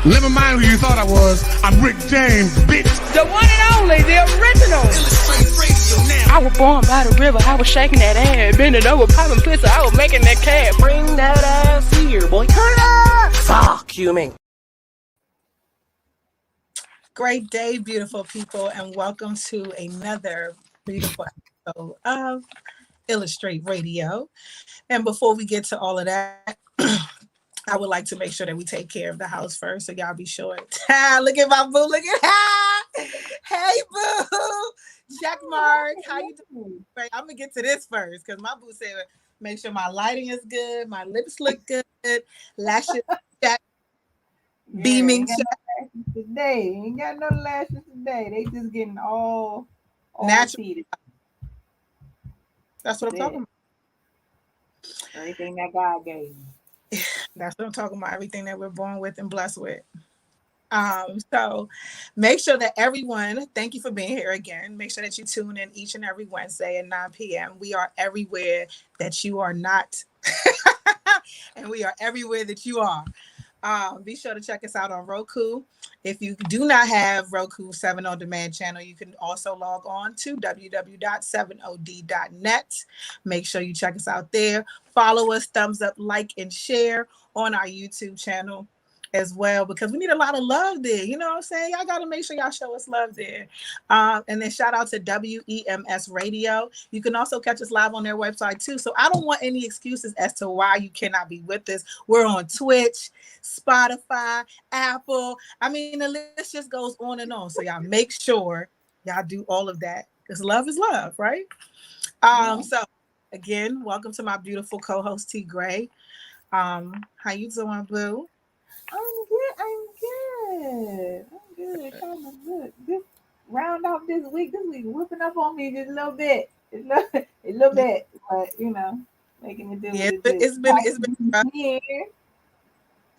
Never mind who you thought I was. I'm Rick James, bitch. The one and only, the original. Illastr8 Radio now. I was born by the river. I was shaking that ass, bending over, popping pistol. I was making that cat. Bring that ass here, boy. Turn it up. Fuck you, man. Great day, beautiful people, and welcome to another beautiful episode of Illastr8 Radio. And before we get to all of that, I would like to make sure that we take care of the house first, so y'all be sure. Look at my boo, look at her. Hey, boo. Check mark. How you doing? I'm going to get to this first, because my boo said, make sure my lighting is good, my lips look good, lashes check, beaming check. Today ain't got no lashes today. They just getting all natural. seated. That's what I'm talking about. Everything that God gave me. That's what I'm talking about. Everything that we're born with and blessed with. So make sure that everyone, thank you for being here again. Make sure that you tune in each and every Wednesday at 9 p.m. We are everywhere that you are not. And we are everywhere that you are. Be sure to check us out on Roku. If you do not have Roku 7 On Demand channel, you can also log on to www.7od.net. Make sure you check us out there. Follow us, thumbs up, like, and share on our YouTube channel as well, because we need a lot of love there. You know what I'm saying? Y'all got to make sure y'all show us love there. And then shout out to WEMS Radio. You can also catch us live on their website too. So I don't want any excuses as to why you cannot be with us. We're on Twitch, Spotify, Apple. I mean, the list just goes on and on. So y'all make sure y'all do all of that, because love is love, right? So again, welcome to my beautiful co-host T Gray. How you doing, boo? I'm good. Kind of good. This round off this week whipping up on me just a little bit. A little bit, but you know, making it do. Yeah,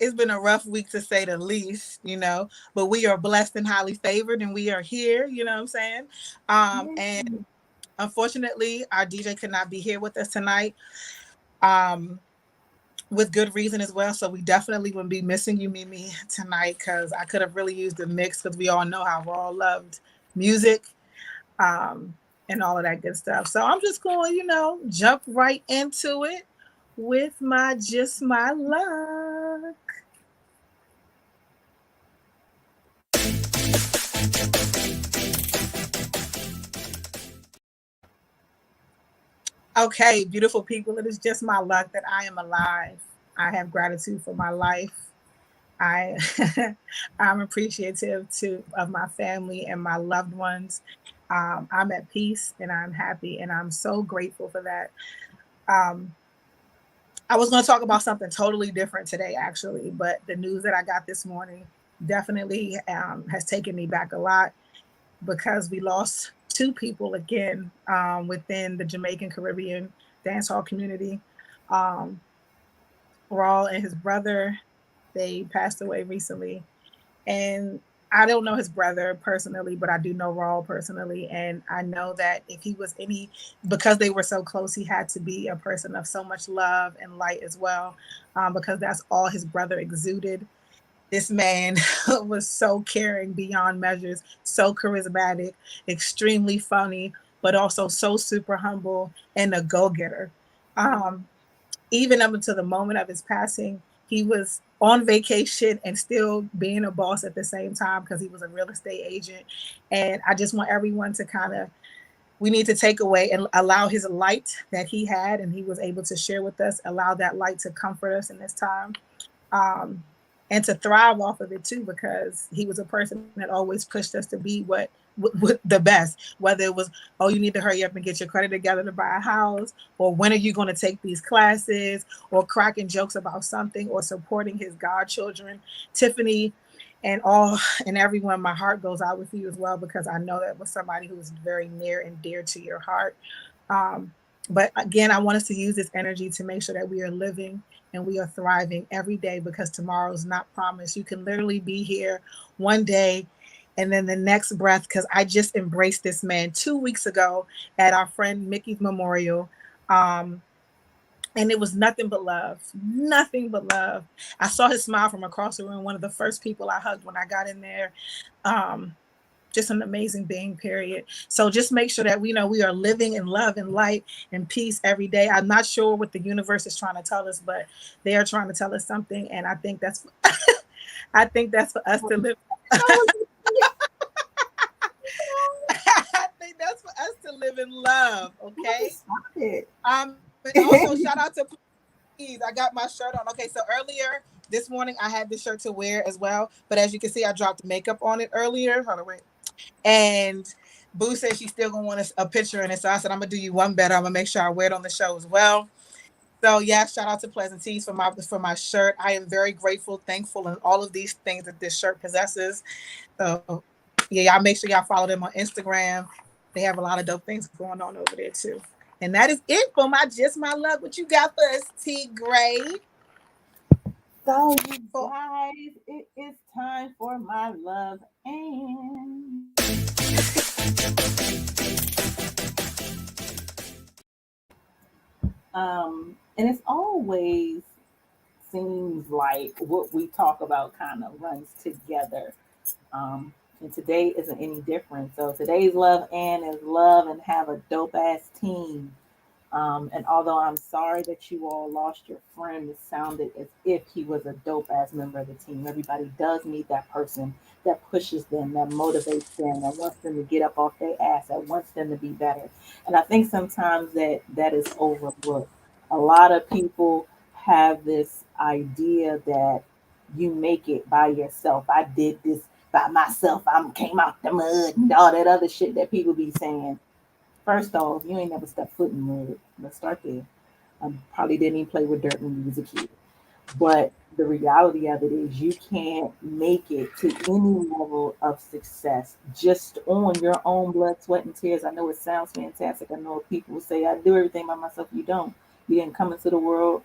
it's been a rough week to say the least, you know, but we are blessed and highly favored, and we are here, you know what I'm saying? And unfortunately, our DJ could not be here with us tonight. With good reason as well. So we definitely will be missing you, Mimi, tonight, because I could have really used a mix, because we all know how we all loved music and all of that good stuff. So I'm just going, you know, jump right into it with my Just My Luck. Okay, beautiful people, it is just my luck that I am alive. I have gratitude for my life. I'm appreciative of my family and my loved ones. I'm at peace and I'm happy, and I'm so grateful for that. I was going to talk about something totally different today, actually, but the news that I got this morning definitely has taken me back a lot, because we lost 2 people again within the Jamaican Caribbean dancehall community. Raul and his brother, they passed away recently. And I don't know his brother personally, but I do know Raul personally. And I know that if he was because they were so close, he had to be a person of so much love and light as well, because that's all his brother exuded. This man was so caring beyond measures, so charismatic, extremely funny, but also so super humble and a go-getter. Even up until the moment of his passing, he was on vacation and still being a boss at the same time, because he was a real estate agent. And I just want everyone to we need to take away and allow his light that he had and he was able to share with us, allow that light to comfort us in this time. And to thrive off of it too, because he was a person that always pushed us to be what the best, whether it was, oh, you need to hurry up and get your credit together to buy a house, or when are you going to take these classes, or cracking jokes about something, or supporting his godchildren. Tiffany and everyone, my heart goes out with you as well, because I know that was somebody who was very near and dear to your heart. But again, I want us to use this energy to make sure that we are living and we are thriving every day, because tomorrow is not promised. You can literally be here one day and then the next breath, because I just embraced this man 2 weeks ago at our friend Mickey's memorial. And And it was nothing but love, nothing but love. I saw his smile from across the room. One of the first people I hugged when I got in there. Just an amazing being, period. So just make sure that we know we are living in love and light and peace every day. I'm not sure what the universe is trying to tell us, but they are trying to tell us something. And I think that's I think that's for us to live. I think that's for us to live in love. Okay. But also shout out to Please. I got my shirt on. Okay, so earlier this morning I had this shirt to wear as well, but as you can see, I dropped makeup on it earlier. Hold on, wait. And Boo said she's still gonna want a picture in it, so I said I'm gonna do you one better. I'm gonna make sure I wear it on the show as well. So yeah, shout out to Pleasant Tees for my shirt. I am very grateful, thankful, and all of these things that this shirt possesses. So yeah, y'all make sure y'all follow them on Instagram. They have a lot of dope things going on over there too. And that is it for my Just My Luck. What you got for us, T Gray? So you guys, it is time for my love and and it's always seems like what we talk about kind of runs together. And today isn't any different. So today's love and is love and have a dope ass team. And although I'm sorry that you all lost your friend, it sounded as if he was a dope ass member of the team. Everybody does need that person that pushes them, that motivates them, that wants them to get up off their ass, that wants them to be better. And I think sometimes that is overlooked. A lot of people have this idea that you make it by yourself. I did this by myself. I came out the mud and all that other shit that people be saying. First off, you ain't never stepped foot in mud. Let's start there. Probably didn't even play with dirt when you was a kid. But the reality of it is you can't make it to any level of success just on your own blood, sweat, and tears. I know it sounds fantastic. I know people will say, I do everything by myself. You don't. You didn't come into the world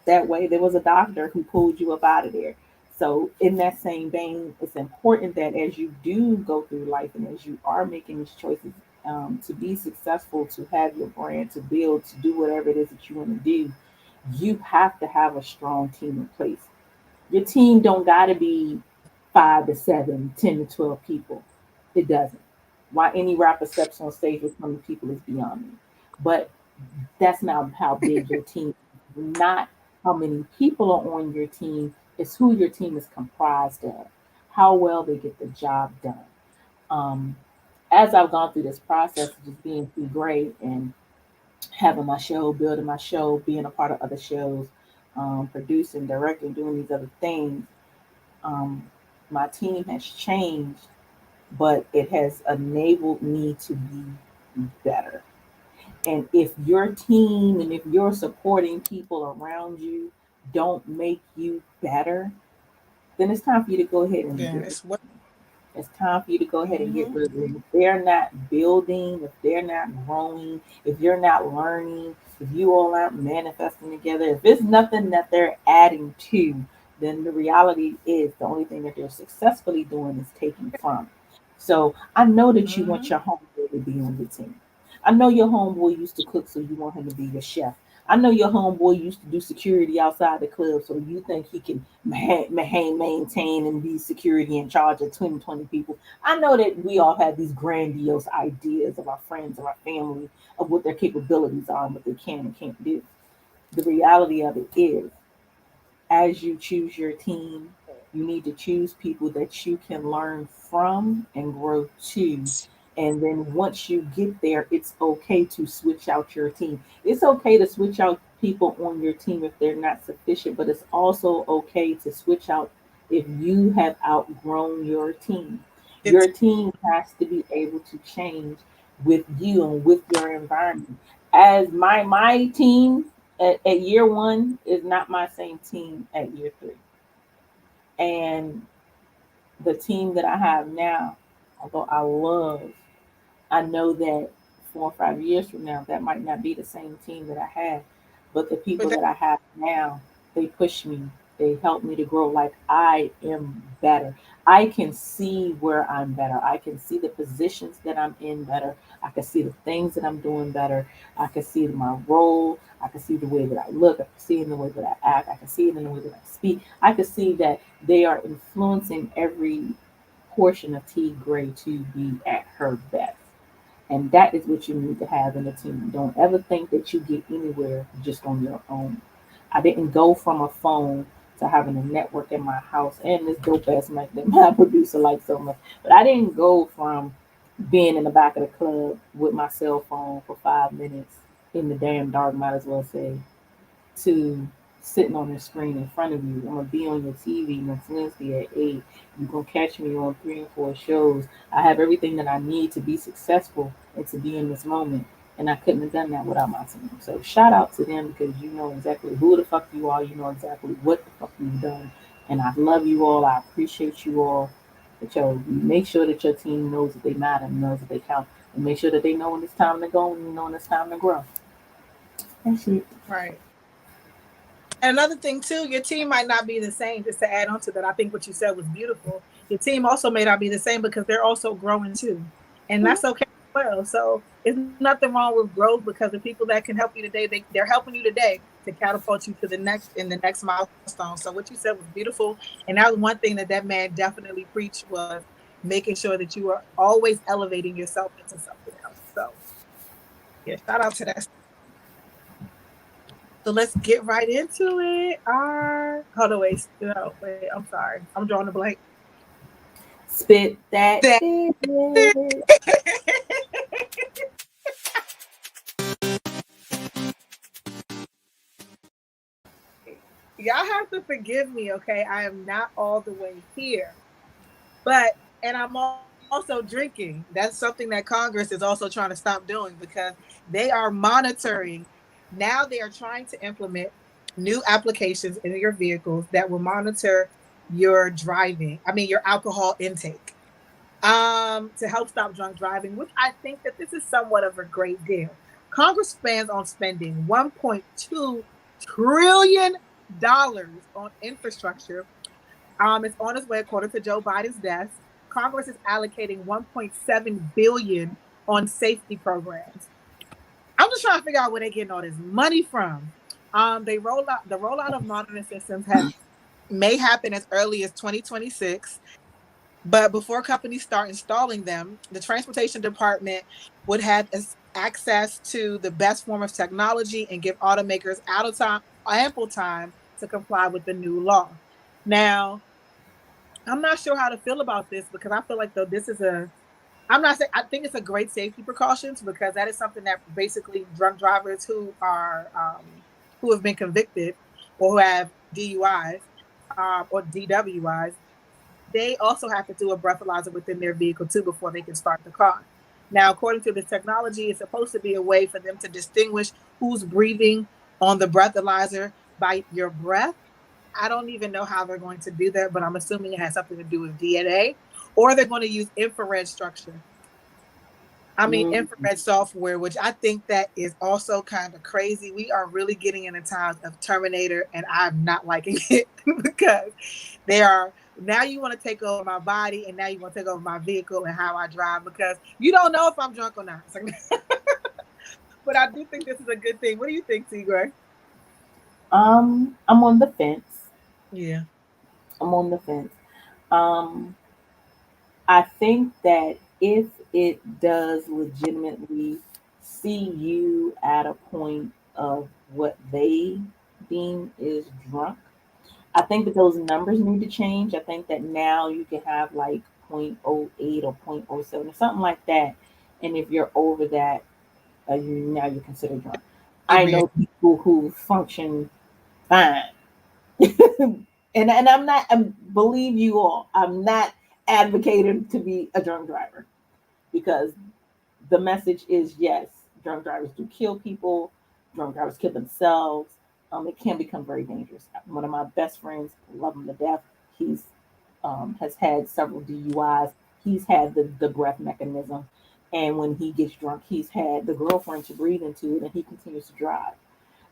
that way. There was a doctor who pulled you up out of there. So in that same vein, it's important that as you do go through life and as you are making these choices, to be successful, to have your brand, to build, to do whatever it is that you want to do, you have to have a strong team in place. Your team don't got to be 5 to 7, 10 to 12 people. It doesn't. Why any rapper steps on stage with 20 people is beyond me. But that's not how big your team is. Not how many people are on your team. It's who your team is comprised of, how well they get the job done. As I've gone through this process of just being through great and having my show, building my show, being a part of other shows, producing, directing, doing these other things, my team has changed, but it has enabled me to be better. And if your team and if you're supporting people around you don't make you better, then it's time for you to go ahead and do it. It's time for you to go ahead and get rid of them. If they're not building, if they're not growing, if you're not learning, if you all aren't manifesting together, if it's nothing that they're adding to, then the reality is the only thing that they're successfully doing is taking from. So I know that you want your homeboy to be on the team. I know your homeboy used to cook, so you want him to be your chef. I know your homeboy used to do security outside the club, so you think he can maintain and be security in charge of 20 people. I know that we all have these grandiose ideas of our friends, of our family, of what their capabilities are and what they can and can't do. The reality of it is, as you choose your team, you need to choose people that you can learn from and grow to. And then once you get there, it's okay to switch out your team. It's okay to switch out people on your team if they're not sufficient, but it's also okay to switch out if you have outgrown your team. Your team has to be able to change with you and with your environment. As my team at year one is not my same team at year 3. And the team that I have now, although I know that 4 or 5 years from now, that might not be the same team that I had, but the people that I have now, they push me, They help me to grow. Like, I am better. I can see where I'm better. I can see the positions that I'm in better. I can see the things that I'm doing better. I can see my role. I can see the way that I look. I can see it in the way that I act. I can see it in the way that I speak. I can see that they are influencing every portion of T. Gray to be at her best. And that is what you need to have in a team. Don't ever think that you get anywhere just on your own. I didn't go from a phone to having a network in my house and this dope ass mic that my producer likes so much. But I didn't go from being in the back of the club with my cell phone for 5 minutes in the damn dark, might as well say, to sitting on the screen in front of you. I'm gonna be on your TV next Wednesday at 8. You're gonna catch me on 3 and 4 shows. I have everything that I need to be successful and to be in this moment. And I couldn't have done that without my team. So shout out to them, because you know exactly who the fuck you are. You know exactly what the fuck you've done. And I love you all. I appreciate you all. But make sure that your team knows that they matter and knows that they count. And make sure that they know when it's time to go and you know when it's time to grow. That's it. Right. And another thing too, your team might not be the same. Just to add on to that, I think what you said was beautiful. Your team also may not be the same because they're also growing too, and that's okay as well. So there's nothing wrong with growth, because the people that can help you today, they're helping you today to catapult you to the next milestone. So what you said was beautiful, and that was one thing that man definitely preached, was making sure that you are always elevating yourself into something else. So yeah, shout out to that. So let's get right into it. Hold on, wait, I'm sorry. I'm drawing a blank. Spit that. Y'all have to forgive me, okay? I am not all the way here. And I'm also drinking. That's something that Congress is also trying to stop doing, because they are monitoring. Now they are trying to implement new applications in your vehicles that will monitor your your alcohol intake, to help stop drunk driving, which I think that this is somewhat of a great deal. Congress plans on spending $1.2 trillion on infrastructure. It's on its way, according to Joe Biden's desk. Congress is allocating $1.7 billion on safety programs. I'm just trying to figure out where they're getting all this money from. The rollout of monitoring systems may happen as early as 2026, but before companies start installing them, the Transportation Department would have access to the best form of technology and give automakers ample time to comply with the new law. Now, I'm not sure how to feel about this, because I feel like I think it's a great safety precautions, because that is something that basically drunk drivers who have been convicted or who have DUIs or DWIs, they also have to do a breathalyzer within their vehicle too before they can start the car. Now, according to this technology, it's supposed to be a way for them to distinguish who's breathing on the breathalyzer by your breath. I don't even know how they're going to do that, but I'm assuming it has something to do with DNA, or they're going to use infrared infrared software, which I think that is also kind of crazy. We are really getting in the times of Terminator, and I'm not liking it because now you want to take over my body, and now you want to take over my vehicle and how I drive, because you don't know if I'm drunk or not. But I do think this is a good thing. What do you think, T. Gray? I'm on the fence. Yeah. I'm on the fence. I think that if it does legitimately see you at a point of what they deem is drunk, I think that those numbers need to change. I think that now you can have like 0.08 or 0.07 or something like that. And if you're over that, now you're considered drunk. I know people who function fine. and believe you all, I'm not advocating to be a drunk driver, because the message is, yes, drunk drivers do kill people. Drunk drivers kill themselves. It can become very dangerous. One of my best friends, love him to death, he's has had several DUIs. He's had the breath mechanism. And when he gets drunk, he's had the girlfriend to breathe into it, and he continues to drive.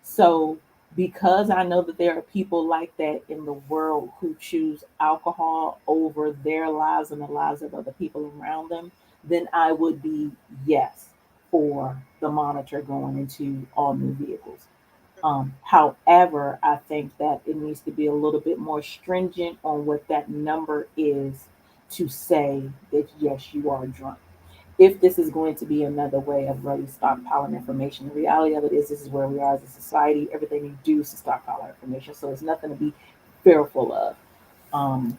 So because I know that there are people like that in the world who choose alcohol over their lives and the lives of other people around them, then I would be yes for the monitor going into all new vehicles. However, I think that it needs to be a little bit more stringent on what that number is to say that yes, you are drunk. If this is going to be another way of really stockpiling information, the reality of it is this is where we are as a society. Everything you do is to stockpile our information, so it's nothing to be fearful of. Um,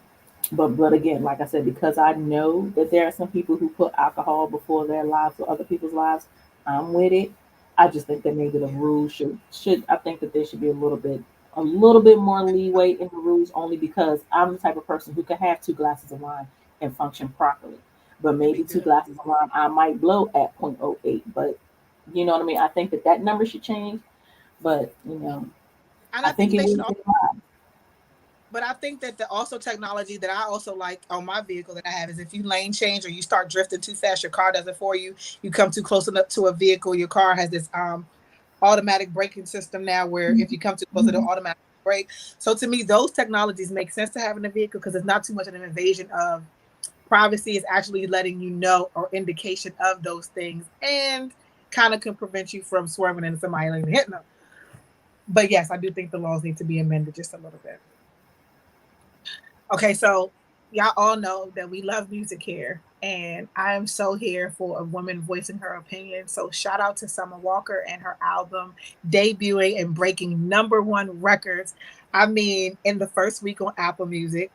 but again, like I said, because I know that there are some people who put alcohol before their lives or other people's lives, I'm with it. I just think that maybe the rules should I think that there should be a little bit more leeway in the rules, only because I'm the type of person who can have 2 glasses of wine and function properly. But maybe 2 glasses of wine I might blow at point oh 0.08. But you know what I mean? I think that that number should change. But And I I think think it they should will also, get high. but I think that the also technology that I also like on my vehicle that I have is if you lane change or you start drifting too fast, your car does it for you. You come too close enough to a vehicle, your car has this automatic braking system now where if you come too close, it'll automatically brake. So to me, those technologies make sense to have in a vehicle because it's not too much of an invasion of privacy. Is actually letting you know or indication of those things and kind of can prevent you from swerving into somebody and hitting them. But yes, I do think the laws need to be amended just a little bit. Okay, so y'all all know that we love music here, and I am so here for a woman voicing her opinion. So shout out to Summer Walker and her album debuting and breaking #1 records. I mean, in the first week on Apple Music,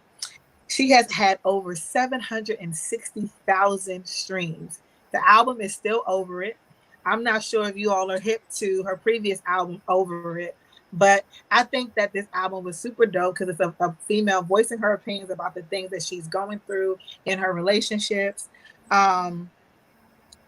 she has had over 760,000 streams. The album is still Over It. I'm not sure if you all are hip to her previous album, Over It, but I think that this album was super dope because it's a female voicing her opinions about the things that she's going through in her relationships. Um,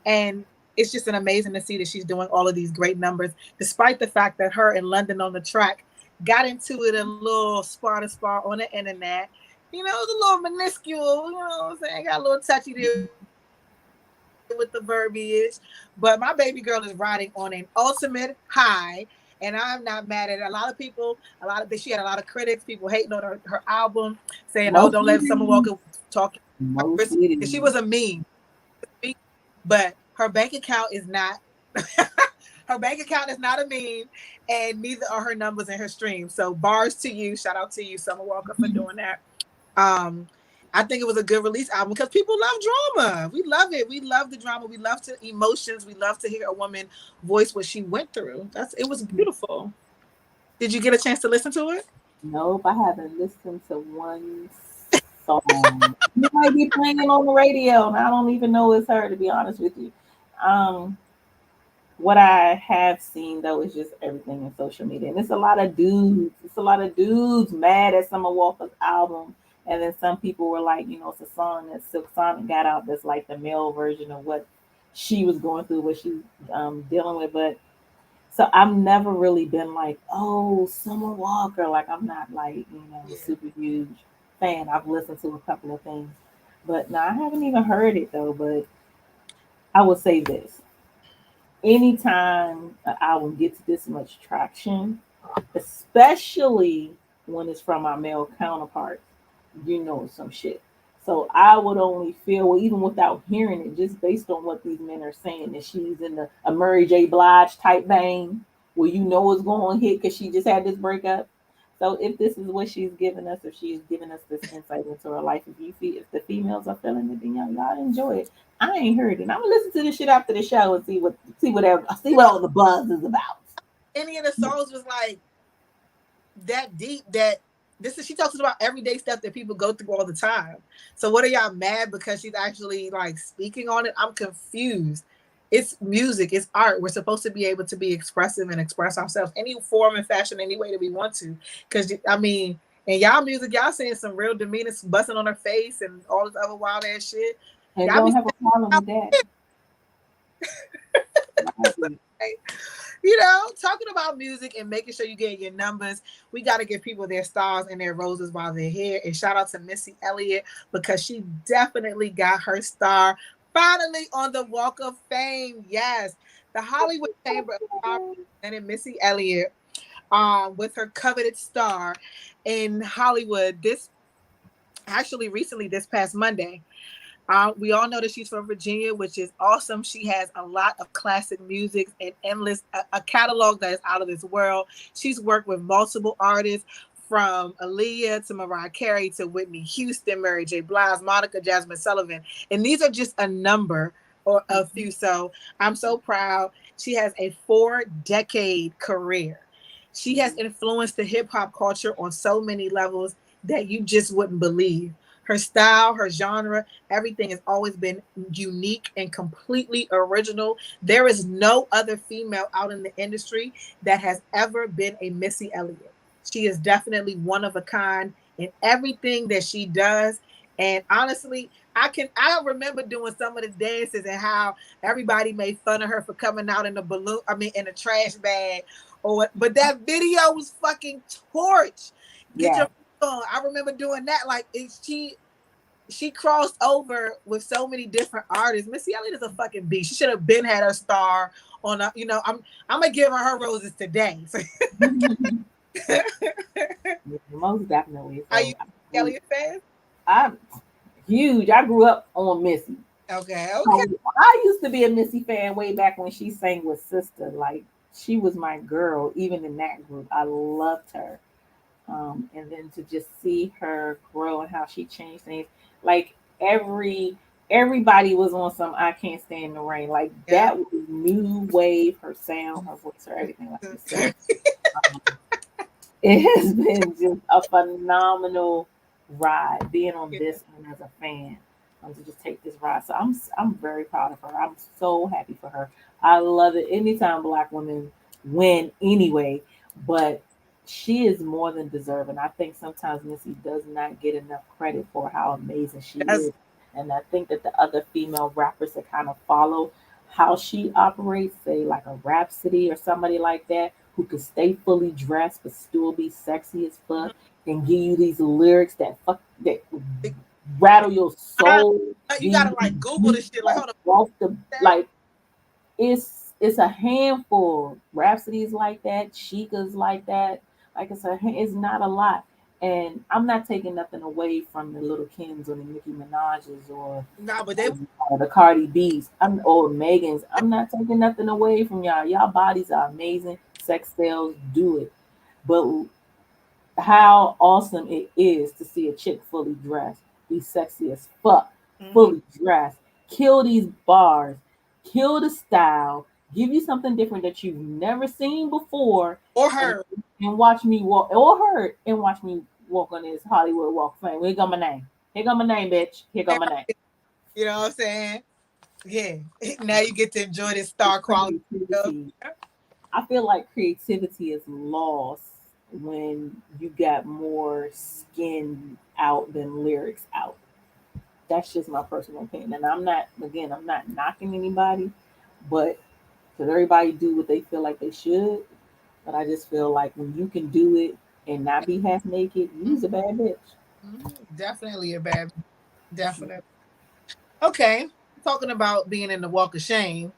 and it's just an amazing to see that she's doing all of these great numbers, despite the fact that her and London on the Track got into it a little spar to spar on the internet. You know, it was a little minuscule, you know what I'm saying? Got a little touchy there with the verbiage. But my baby girl is riding on an ultimate high. And I'm not mad at it. A lot of people, she had a lot of critics, people hating on her album, saying, oh, don't let Summer Walker talk. She was a meme. But her bank account is not her bank account is not a meme, and neither are her numbers and her streams. So bars to you. Shout out to you, Summer Walker, for doing that. I think it was a good release album because people love drama. We love it. We love the drama. We love the emotions. We love to hear a woman voice what she went through. It was beautiful. Did you get a chance to listen to it? Nope, I haven't listened to one song. You might be playing it on the radio, and I don't even know it's her, to be honest with you. What I have seen though is just everything in social media, and it's a lot of dudes. It's a lot of dudes mad at Summer Walker's album, and then some people were like, it's a song that Silk Sonic got out that's like the male version of what she was going through, what she's dealing with. But so I've never really been like, oh, Summer Walker. Like I'm not like super huge fan. I've listened to a couple of things, but no, I haven't even heard it though. But I will say this. Anytime an album gets this much traction, especially when it's from our male counterparts, some shit. So I would only feel, well, even without hearing it, just based on what these men are saying, that she's in a Mary J. Blige type vein, where it's going to hit because she just had this breakup. So if this is what she's giving us, if she's giving us this insight into her life, if the females are feeling it, then y'all enjoy it. I ain't heard it. I'm gonna listen to this shit after the show and see what all the buzz is about. Any of the songs was like that deep that she talks about everyday stuff that people go through all the time. So what are y'all mad because she's actually like speaking on it? I'm confused. It's music, it's art. We're supposed to be able to be expressive and express ourselves any form and fashion, any way that we want to. Because in y'all music, y'all saying some real demeanor, busting on her face and all this other wild ass shit. I don't have a problem with that. Talking about music and making sure you get your numbers, we got to give people their stars and their roses while they're here. And shout out to Missy Elliott because she definitely got her star finally on the Walk of Fame. Yes, the Hollywood Chamber of Commerce presented Missy Elliott with her coveted star in Hollywood. This actually recently, this past Monday. We all know that she's from Virginia, which is awesome. She has a lot of classic music and endless a catalog that is out of this world. She's worked with multiple artists, from Aaliyah to Mariah Carey to Whitney Houston, Mary J. Blige, Monica, Jasmine Sullivan, and these are just a number or a few. So I'm so proud. She has a 4-decade career. She has influenced the hip hop culture on so many levels that you just wouldn't believe. Her style, her genre, everything has always been unique and completely original. There is no other female out in the industry that has ever been a Missy Elliott. She is definitely one of a kind in everything that she does. And honestly, I remember doing some of the dances and how everybody made fun of her for coming out in a balloon, in a trash bag. But that video was fucking torch. Get your on. I remember doing that. Like she crossed over with so many different artists. Missy Elliott is a fucking beast. She should have been had her star on a, I'm gonna give her roses today. Most definitely. So are you Elliott fan? I'm huge. I grew up on Missy. Okay. So I used to be a Missy fan way back when she sang with Sister. Like, she was my girl, even in that group. I loved her. And then to just see her grow and how she changed things, like everybody was on some I Can't Stand the Rain. Like, that was new wave, her sound, her voice, her everything like that. It has been just a phenomenal ride being on this and as a fan. To just take this ride. So I'm very proud of her. I'm so happy for her. I love it anytime Black women win anyway, but she is more than deserving. I think sometimes Missy does not get enough credit for how amazing she is. And I think that the other female rappers that kind of follow how she operates, say like a Rhapsody or somebody like that, who can stay fully dressed but still be sexy as fuck and give you these lyrics that rattle your soul. You gotta like Google this shit. Like, hold on. Like, it's a handful. Rhapsodies like that, Chica's like that. Like, it's not a lot. And I'm not taking nothing away from the Little Kims or the Nicki Minaj's or the Cardi B's or Megan's. I'm not taking nothing away from y'all. Y'all bodies are amazing. Sex sells, do it. But how awesome it is to see a chick fully dressed, be sexy as fuck, fully dressed, kill these bars, kill the style, give you something different that you've never seen before, or heard, and watch me walk, or heard, and watch me walk on this Hollywood Walk of Fame. Here go my name. Here go my name, bitch. Here go my name. You know what I'm saying? Yeah. Now you get to enjoy this star quality. I feel like creativity is lost when you got more skin out than lyrics out. That's just my personal opinion. And I'm not knocking anybody, but because everybody do what they feel like they should. But I just feel like when you can do it and not be half naked, you's a bad bitch. Definitely a bad, definitely. Okay, talking about being in the Walk of Shame.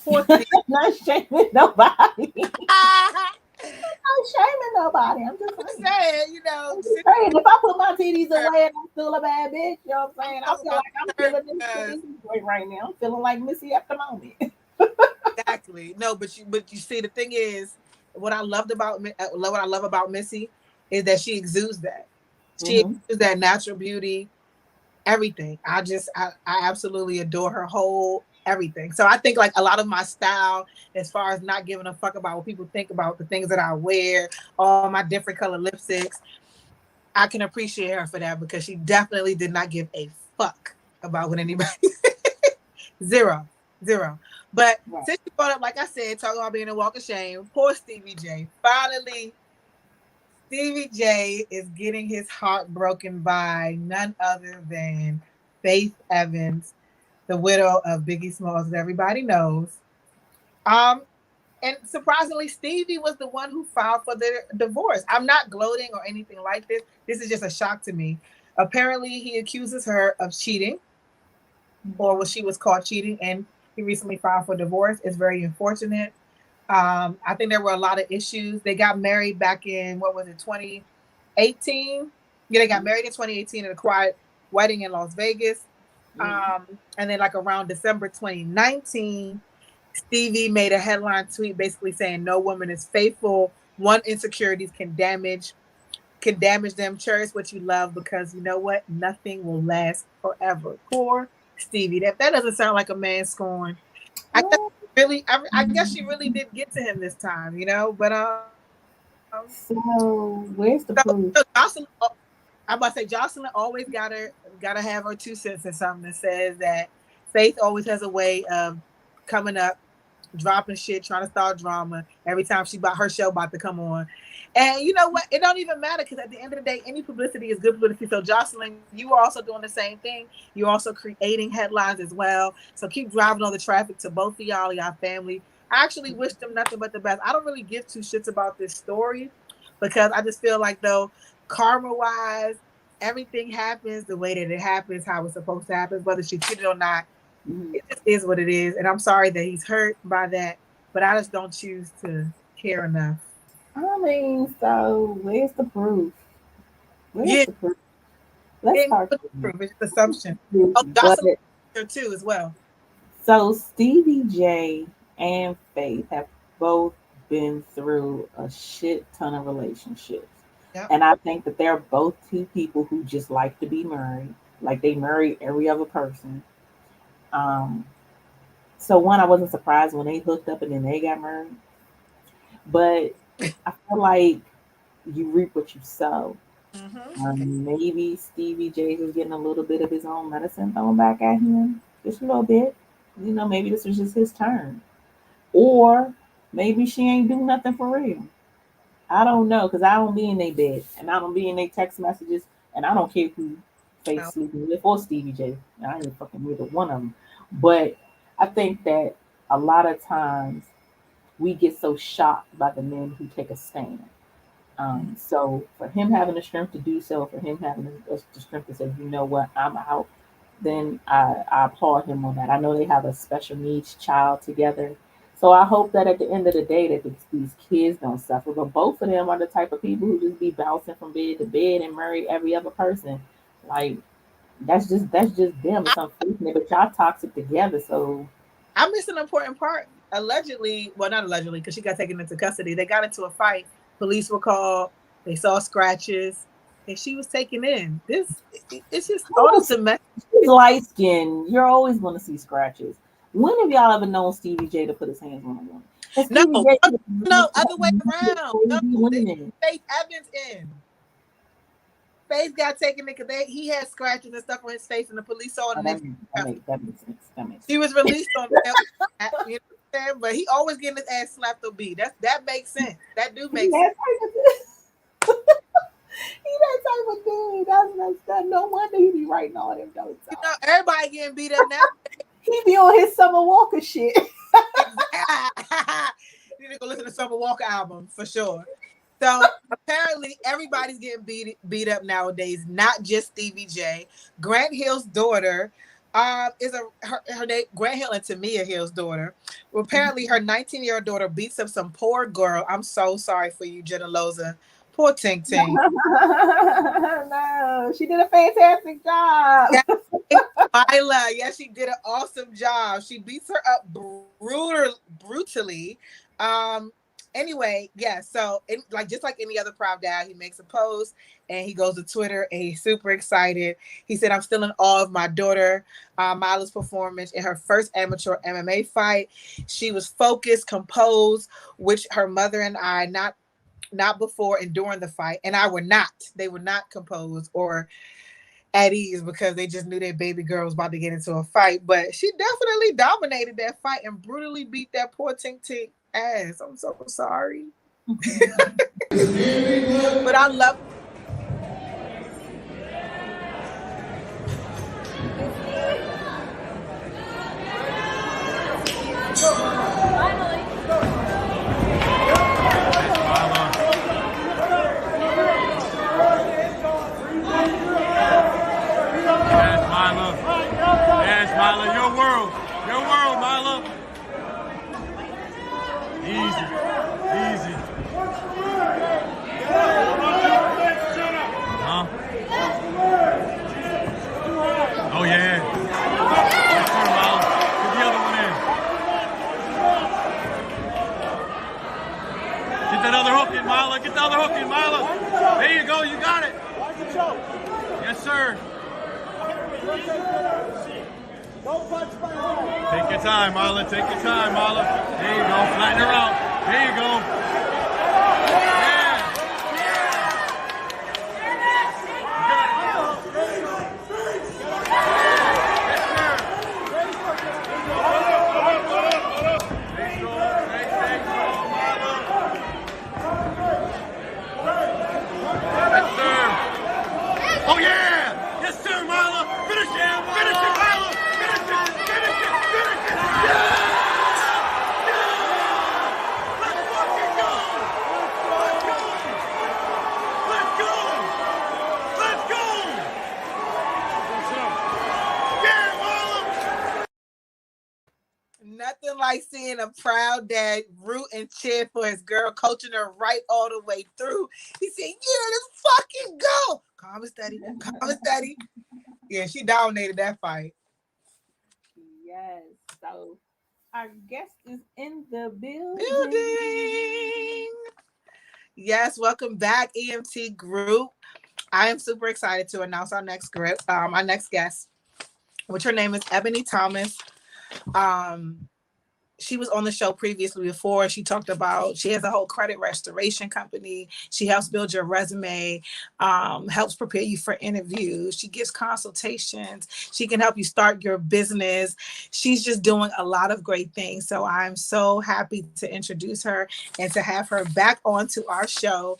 Not shaming nobody. I'm shaming nobody. I'm just saying, if I put my titties away and I'm still a bad bitch, you know what I'm saying? I feel like I'm feeling this right now. I'm feeling like Missy at the moment. Exactly. No, but you see, the thing is, what I love about Missy is that she exudes that. She exudes that natural beauty, everything. I absolutely adore her whole everything. So I think like a lot of my style, as far as not giving a fuck about what people think about the things that I wear, all my different color lipsticks, I can appreciate her for that, because she definitely did not give a fuck about what anybody zero. But since you brought up, like I said, talking about being a walk of shame, poor Stevie J. Finally, Stevie J is getting his heart broken by none other than Faith Evans, the widow of Biggie Smalls, that everybody knows. And surprisingly, Stevie was the one who filed for the divorce. I'm not gloating or anything like this. This is just a shock to me. Apparently, he accuses her of cheating, or she was caught cheating, and he recently filed for divorce. It's very unfortunate. I think there were a lot of issues. They got married back in, 2018? Yeah, they got married in 2018 at a quiet wedding in Las Vegas. And then like around December 2019, Stevie made a headline tweet basically saying no woman is faithful. One, insecurities can damage them. Cherish what you love, because you know what? Nothing will last forever. Poor Stevie. That doesn't sound like a man scorn. I guess she really did get to him this time, but so where's the proof? Jocelyn, I'm about to say Jocelyn always gotta have her 2 cents in something that says that Faith always has a way of coming up, dropping shit, trying to start drama every time her show about to come on. And you know what? It don't even matter, because at the end of the day, any publicity is good publicity. So Jocelyn, you are also doing the same thing. You're also creating headlines as well. So keep driving all the traffic to both of y'all, y'all family. I actually wish them nothing but the best. I don't really give two shits about this story, because I just feel like, though, karma-wise, everything happens the way that it happens, how it's supposed to happen, whether she cheated or not. It just is what it is. And I'm sorry that he's hurt by that, but I just don't choose to care enough. I mean, so where's the proof? Where's the proof? Let's talk the proof. It's assumption. Oh, Jocelyn too as well. So Stevie J and Faith have both been through a shit ton of relationships. Yep. And I think that they're both two people who just like to be married. Like they marry every other person. So one, I wasn't surprised when they hooked up and then they got married. But I feel like you reap what you sow. Maybe Stevie J is getting a little bit of his own medicine thrown back at him. Just a little bit. Maybe this was just his turn. Or maybe she ain't do nothing for real. I don't know, because I don't be in their bed, and I don't be in their text messages, and I don't care who Faith sleeping with or Stevie J. I ain't fucking with one of them. But I think that a lot of times we get so shocked by the men who take a stand. So for him having the strength to do so, for him having the strength to say, you know what, I'm out, then I applaud him on that. I know they have a special needs child together. So I hope that at the end of the day that these kids don't suffer. But both of them are the type of people who just be bouncing from bed to bed and marry every other person. Like that's just them. It's unfortunate, but y'all toxic together. So I missed an important part. Allegedly, well, not allegedly, because she got taken into custody. They got into a fight. Police were called. They saw scratches, and she was taken in. It's just all the She's light skinned. You're always going to see scratches. When have y'all ever known Stevie J to put his hands on a woman? No, other way around. No, Faith Evans in. Faith got taken in because he had scratches and stuff on his face, and the police saw it. That makes sense. He was released on bail, you know what I'm saying? But he always getting his ass slapped or beat. That makes sense. That do make sense. He that type of dude. That's messed up. No wonder he be writing all them notes. Everybody getting beat up now. He be on his Summer Walker shit. You need to go listen to Summer Walker album for sure. So apparently everybody's getting beat up nowadays, not just Stevie J. Grant Hill's daughter is her name, Grant Hill and Tamia Hill's daughter. Well, apparently her 19-year-old daughter beats up some poor girl. I'm so sorry for you, Jenna Loza. Poor Tink Tink. No, she did a fantastic job. Mila, yes, she did an awesome job. She beats her up brutally. Anyway, yeah, so just like any other proud dad, he makes a post and he goes to Twitter and he's super excited. He said, I'm still in awe of my daughter, Mila's performance in her first amateur MMA fight. She was focused, composed, which her mother and I, not before and during the fight, and I were not. They were not composed or at ease because they just knew their baby girl was about to get into a fight. But she definitely dominated that fight and brutally beat that poor Tink Tink ass. I'm so sorry. But I love Mila, your world, Mila. Easy, sir. Take your time, Marla. Take your time, Marla. There you go. Flatten her out. There you go. Oh yeah! Yes, sir, Marla! Finish it! Finish it, Marla! Finish it! Finish it! Finish it! Yeah! Yeah! Let's fucking go! Let's go! Let's go! Let's go! Yeah, Marla! Nothing like seeing a proud dad root and cheer for his girl, coaching her right all the way through. He said, yeah, let's fucking go. Calm and steady. Calm and steady. Yeah, she dominated that fight. Yes. So our guest is in the building. Yes, welcome back, EMT group. I am super excited to announce our next group, our next guest, which her name is Ebony Thomas. She was on the show previously before. She talked about, she has a whole credit restoration company. She helps build your resume, helps prepare you for interviews. She gives consultations. She can help you start your business. She's just doing a lot of great things. So I'm so happy to introduce her and to have her back onto our show.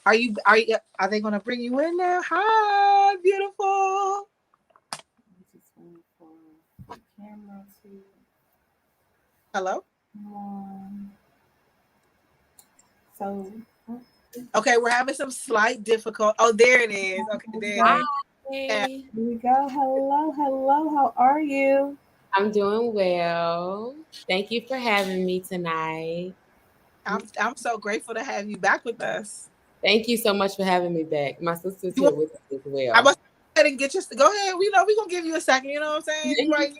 Are they going to bring you in now? Hi, beautiful. Just waiting for the camera to Hello. come on. So Okay, we're having some slight difficulty. Oh, there it is. Okay, there it is. here we go. Hello, hello. How are you? I'm doing well. Thank you for having me tonight. I'm so grateful to have you back with us. Thank you so much for having me back. My sister's here with us as well. I must go ahead and get go ahead. We're gonna give you a second. You know what I'm saying? Right?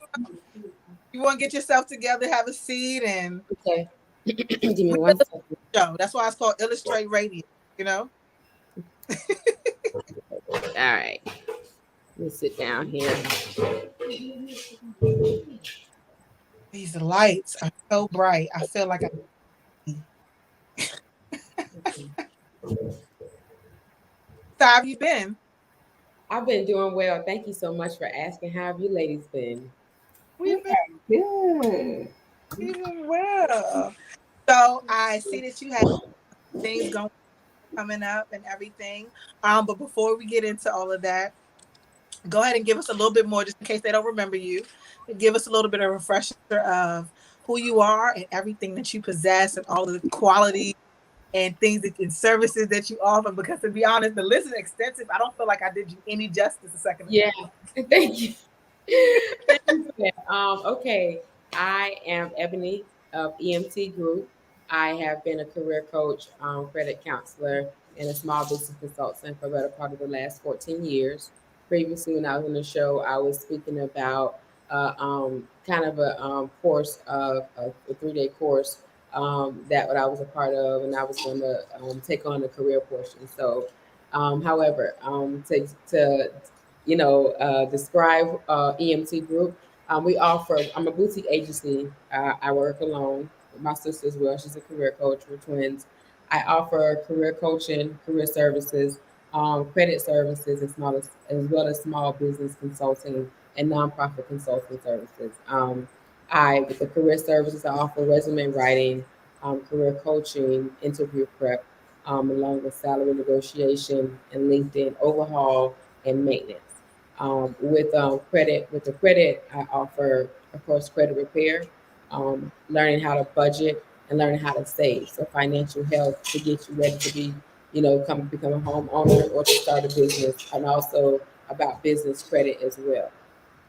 You want to get yourself together, have a seat, and okay. Give me one second. Show. That's why it's called Illastr8 Radio. You know. All right. Let me sit down here. These lights are so bright. I feel like So how have you been? I've been doing well. Thank you so much for asking. How have you ladies been? We've been Good. doing well. So I see that you have things coming up and everything. But before we get into all of that, go ahead and give us a little bit more, just in case they don't remember you. Give us a little bit of a refresher of who you are and everything that you possess and all the qualities and things and services that you offer. Because to be honest, the list is extensive. I don't feel like I did you any justice a second ago. Yeah, thank you. Okay, I am Ebony of EMT Group. I have been a career coach, credit counselor, and a small business consultant for the better part of the last 14 years. Previously, when I was on the show, I was speaking about kind of a course, a 3-day course that what I was a part of, and I was going to take on the career portion. So, however, to describe EMT Group, we offer. I'm a boutique agency. I work alone. My sister as well. She's a career coach. We're twins. I offer career coaching, career services, credit services, as well as small business consulting and nonprofit consulting services. With the career services, I offer resume writing, career coaching, interview prep, along with salary negotiation and LinkedIn overhaul and maintenance. With the credit, I offer, of course, credit repair, learning how to budget and learning how to save. So financial health to get you ready to be, become a homeowner or to start a business, and also about business credit as well.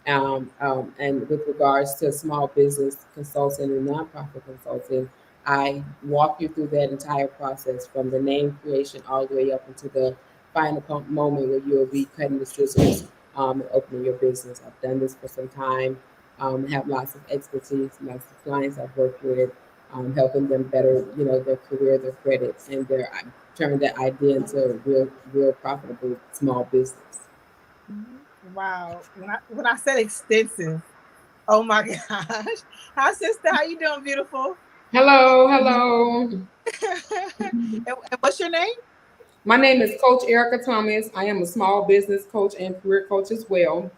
And with regards to small business consulting and nonprofit consulting, I walk you through that entire process from the name creation all the way up into the final moment where you'll be cutting the scissors and opening your business. I've done this for some time, have lots of expertise, lots of clients I've worked with, helping them better, their career, their credits, and turn that idea into a real profitable small business. Wow. When I said extensive, oh my gosh. Hi, sister. How you doing, beautiful? Hello, hello. And what's your name? My name is Coach Erica Thomas. I am a small business coach and career coach as well.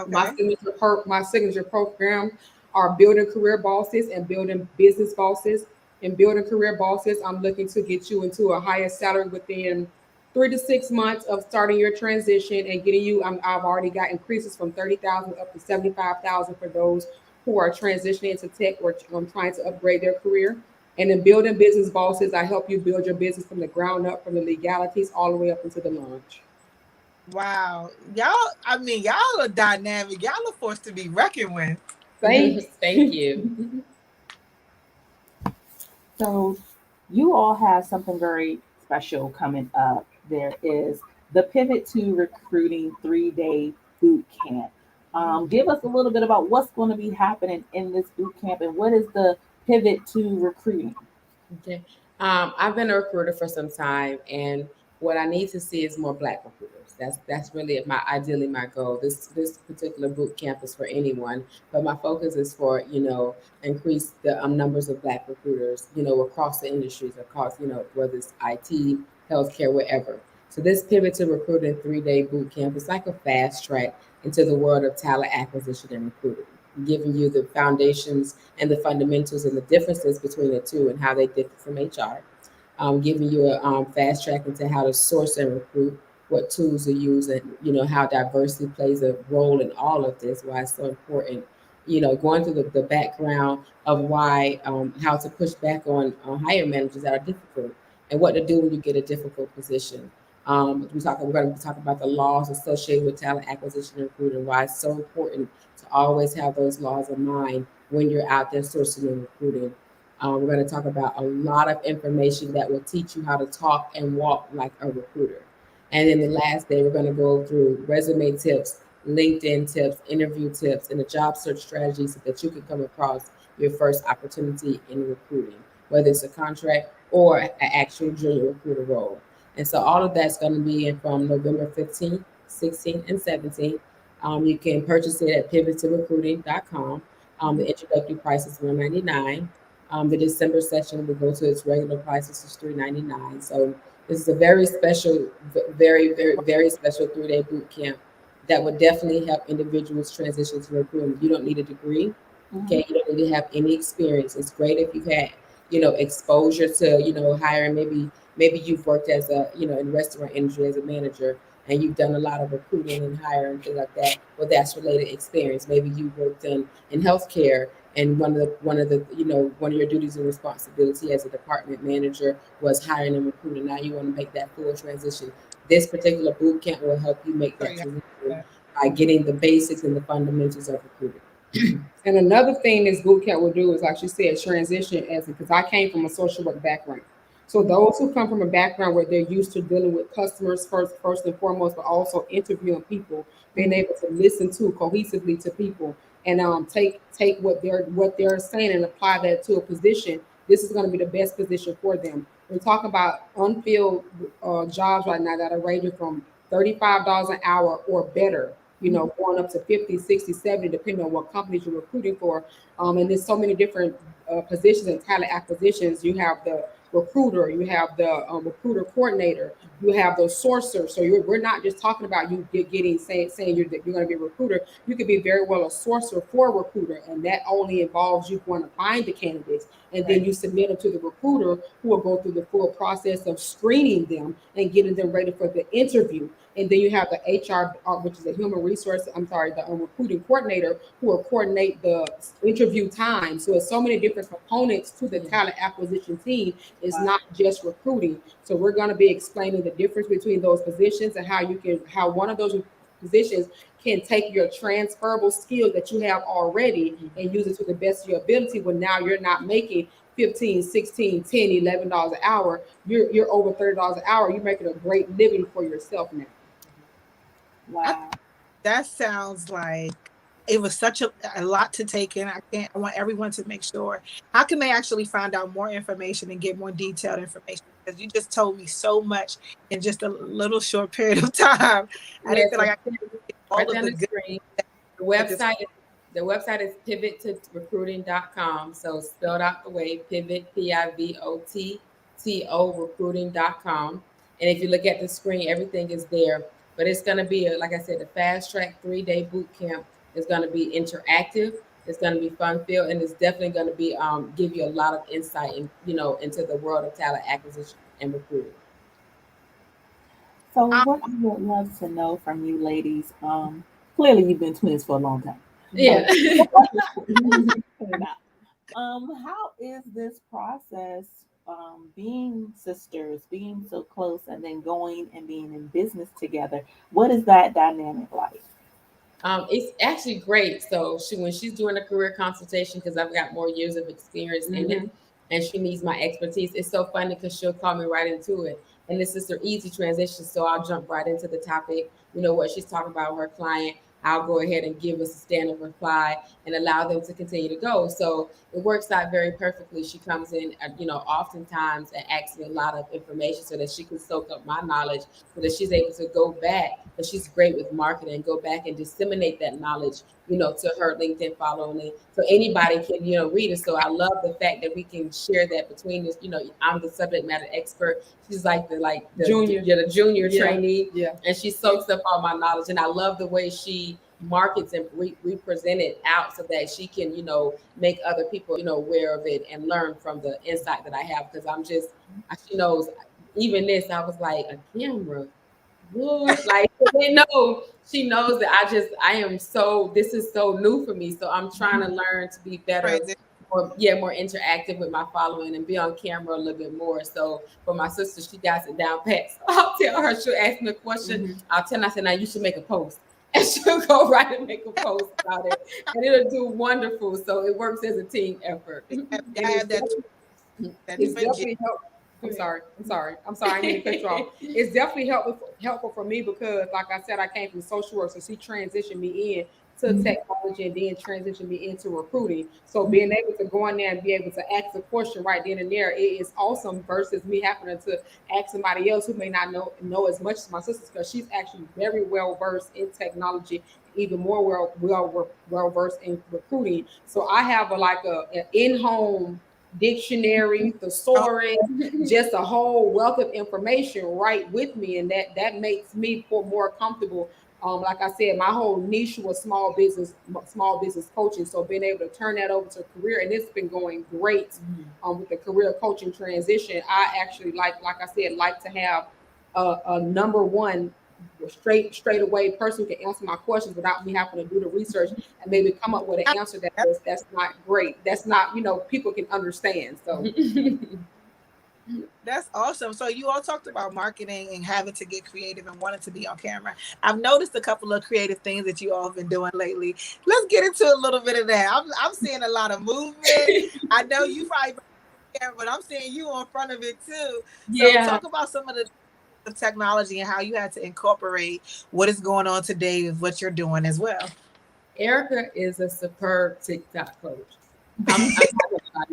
My Okay. signature program are building career bosses and building business bosses. In building career bosses, I'm looking to get you into a higher salary within 3 to 6 months of starting your transition and getting you. I've already got increases from 30,000 up to 75,000 for those who are transitioning into tech or trying to upgrade their career. And in building business bosses, I help you build your business from the ground up, from the legalities all the way up into the launch. Wow. Y'all are dynamic. Y'all are forced to be reckoned with. Thanks. Thank you. So you all have something very special coming up. There is the Pivot to Recruiting 3-day boot camp. Give us a little bit about what's going to be happening in this boot camp and what is the Pivot to Recruiting? Okay. I've been a recruiter for some time, and what I need to see is more Black recruiters. That's really ideally my goal. This particular boot camp is for anyone, but my focus is for increase the numbers of Black recruiters across the industries, across whether it's IT, healthcare, wherever. So this Pivot to Recruiting 3-day boot camp is like a fast track into the world of talent acquisition and recruiting, giving you the foundations and the fundamentals and the differences between the two and how they differ from HR. Giving you a fast track into how to source and recruit, what tools to use, and how diversity plays a role in all of this. Why it's so important. Going through the background of why how to push back on hiring managers that are difficult and what to do when you get a difficult position. We're going to be talking about the laws associated with talent acquisition and recruiting. Why it's so important to always have those laws in mind when you're out there sourcing and recruiting. We're going to talk about a lot of information that will teach you how to talk and walk like a recruiter. And then the last day, we're going to go through resume tips, LinkedIn tips, interview tips, and the job search strategies so that you can come across your first opportunity in recruiting, whether it's a contract or an actual junior recruiter role. And so all of that's going to be in from November 15th, 16th, and 17th. You can purchase it at pivottorecruiting.com. The introductory price is $199. The December session will go to its regular price, which is $399. So this is a very special, very, very, very special 3-day boot camp that would definitely help individuals transition to recruiting. You don't need a degree. Okay, you don't need to have any experience. It's great if you've had, exposure to, hiring. Maybe you've worked as a, in restaurant industry as a manager, and you've done a lot of recruiting and hiring and things like that. Well, that's related experience. Maybe you worked in healthcare, and one of your duties and responsibility as a department manager was hiring and recruiting. Now you want to make that full transition. This particular boot camp will help you make that transition by getting the basics and the fundamentals of recruiting. And another thing this boot camp will do is, like you said, transition because I came from a social work background. So those who come from a background where they're used to dealing with customers first and foremost, but also interviewing people, being able to listen to cohesively to people and take what they're saying and apply that to a position. This is going to be the best position for them. We're talking about unfilled jobs right now that are ranging from $35 an hour or better, going up to 50, 60, 70, depending on what companies you're recruiting for. And there's so many different positions in talent acquisitions. You have the recruiter, you have the recruiter coordinator, you have the sourcer. So we're not just talking about you saying you're going to be a recruiter. You could be very well a sourcer for a recruiter, and that only involves you going to find the candidates, and then you submit them to the recruiter, who will go through the full process of screening them and getting them ready for the interview. And then you have the HR, which is the the recruiting coordinator, who will coordinate the interview time. So there's so many different components to the talent acquisition team. It's not just recruiting. So we're going to be explaining the difference between those positions and how one of those positions can take your transferable skills that you have already and use it to the best of your ability. When now you're not making $15, $16, $10, $11 an hour, you're over $30 an hour. You're making a great living for yourself now. Wow. That sounds like it was such a lot to take in. I want everyone to make sure. How can they actually find out more information and get more detailed information? Because you just told me so much in just a little short period of time. I didn't feel like I could all Right of down the the good. screen. The website is pivottorecruiting.com. So spelled out the way, pivot, PIVOTTO recruiting.com. And if you look at the screen, everything is there. But it's going to be, like I said, a fast track 3-day boot camp. It's going to be interactive. It's going to be fun filled, and it's definitely going to be give you a lot of insight, into the world of talent acquisition and recruiting. So what I would love to know from you ladies, clearly you've been twins for a long time. Yeah. How is this process, being sisters, being so close, and then going and being in business together? What is that dynamic like? It's actually great. So when she's doing a career consultation, because I've got more years of experience in it, and she needs my expertise, it's so funny because she'll call me right into it. And this is her easy transition. So I'll jump right into the topic, what she's talking about with her client. I'll go ahead and give us a standard reply and allow them to continue to go. So it works out very perfectly. She comes in, oftentimes and asks me a lot of information so that she can soak up my knowledge, so that she's able to go back, because she's great with marketing, go back and disseminate that knowledge, to her LinkedIn following. So anybody can, read it. So I love the fact that we can share that between us. I'm the subject matter expert. She's like the junior trainee. Yeah. And she soaks up all my knowledge. And I love the way she markets and represent it out so that she can, make other people, aware of it and learn from the insight that I have. Because she knows, even this, I was like, a camera. What? Like, she knows that this is so new for me. So I'm trying to learn to be better, more interactive with my following and be on camera a little bit more. So for my sister, she got it down pat. So I'll tell her, she'll ask me a question. I'll tell her, I said, now you should make a post. And she'll go right and make a post about it. And it'll do wonderful. So it works as a team effort. It's definitely helpful. I'm sorry. I need to cut you off. It's definitely helpful for me because, like I said, I came from social work, so she transitioned me in to technology and then transitioned me into recruiting. So being able to go in there and be able to ask a question right then and there, it is awesome versus me having to ask somebody else who may not know as much as my sister, because she's actually very well versed in technology, even more well versed in recruiting. So I have an in-home dictionary, thesaurus, just a whole wealth of information right with me, and that makes me feel more comfortable. Like I said, my whole niche was small business coaching. So being able to turn that over to a career, and it's been going great with the career coaching transition. I actually like I said, like to have a number one straight away person who can answer my questions without me having to do the research and maybe come up with an answer that's not great. That's not, people can understand. So That's awesome. So you all talked about marketing and having to get creative and wanting to be on camera. I've noticed a couple of creative things that you all have been doing lately. Let's get into a little bit of that. I'm seeing a lot of movement. I know you probably, but I'm seeing you on front of it too. So talk about some of the technology and how you had to incorporate what is going on today with what you're doing as well. Erica is a superb TikTok coach.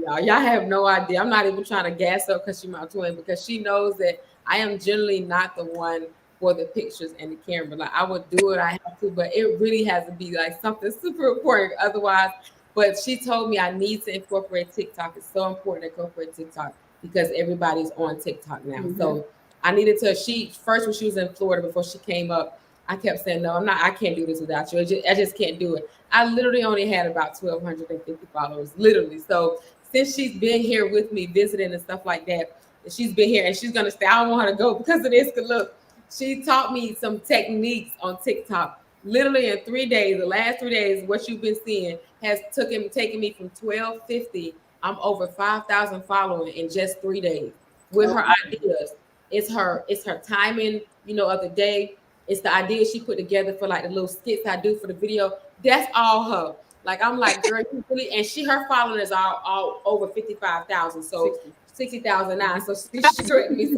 Y'all have no idea. I'm not even trying to gas up because she's my twin, because she knows that I am generally not the one for the pictures and the camera. Like, I would do it, I have to, but it really has to be like something super important otherwise. But she told me I need to incorporate TikTok. It's so important to incorporate TikTok because everybody's on TikTok now. So I needed to. When she was in Florida before she came up, I kept saying, no, I can't do this without you. I just can't do it. I literally only had about 1,250 followers, literally. So since she's been here with me visiting and stuff like that, she's been here and she's going to stay. I don't want her to go because of this. Because look, she taught me some techniques on TikTok. Literally in 3 days, the last 3 days, what you've been seeing has taken me from 1,250. I'm over 5,000 followers in just 3 days with her ideas. It's her timing, of the day. It's the ideas she put together for like the little skits I do for the video. That's all her. Like, I'm like, girl, you really, and her followers are all over 55,000. So 60,000 now. So she's very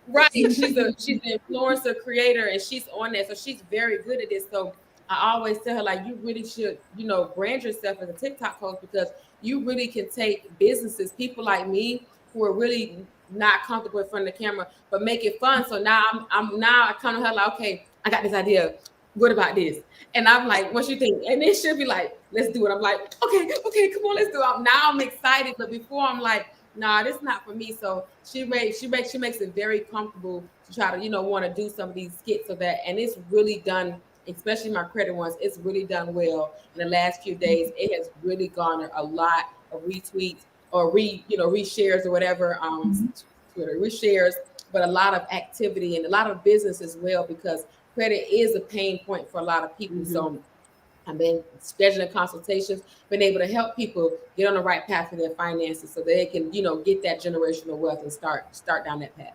right. She's an influencer creator and she's on there. So she's very good at this. So I always tell her, like, you really should, brand yourself as a TikTok coach, because you really can take businesses, people like me who are really not comfortable in front of the camera, but make it fun. So now I come to her like, okay, I got this idea. What about this? And I'm like, what you think? And then she'll be like, let's do it. I'm like, okay, come on, let's do it. Now I'm excited, but before I'm like, nah, this is not for me. So she makes it very comfortable to try to, want to do some of these skits so that, and it's really done, especially my credit ones, it's really done well in the last few days. It has really garnered a lot of retweets or reshares or whatever, Twitter reshares, but a lot of activity and a lot of business as well, because credit is a pain point for a lot of people. So I've been scheduling consultations, been able to help people get on the right path for their finances so they can, get that generational wealth and start down that path.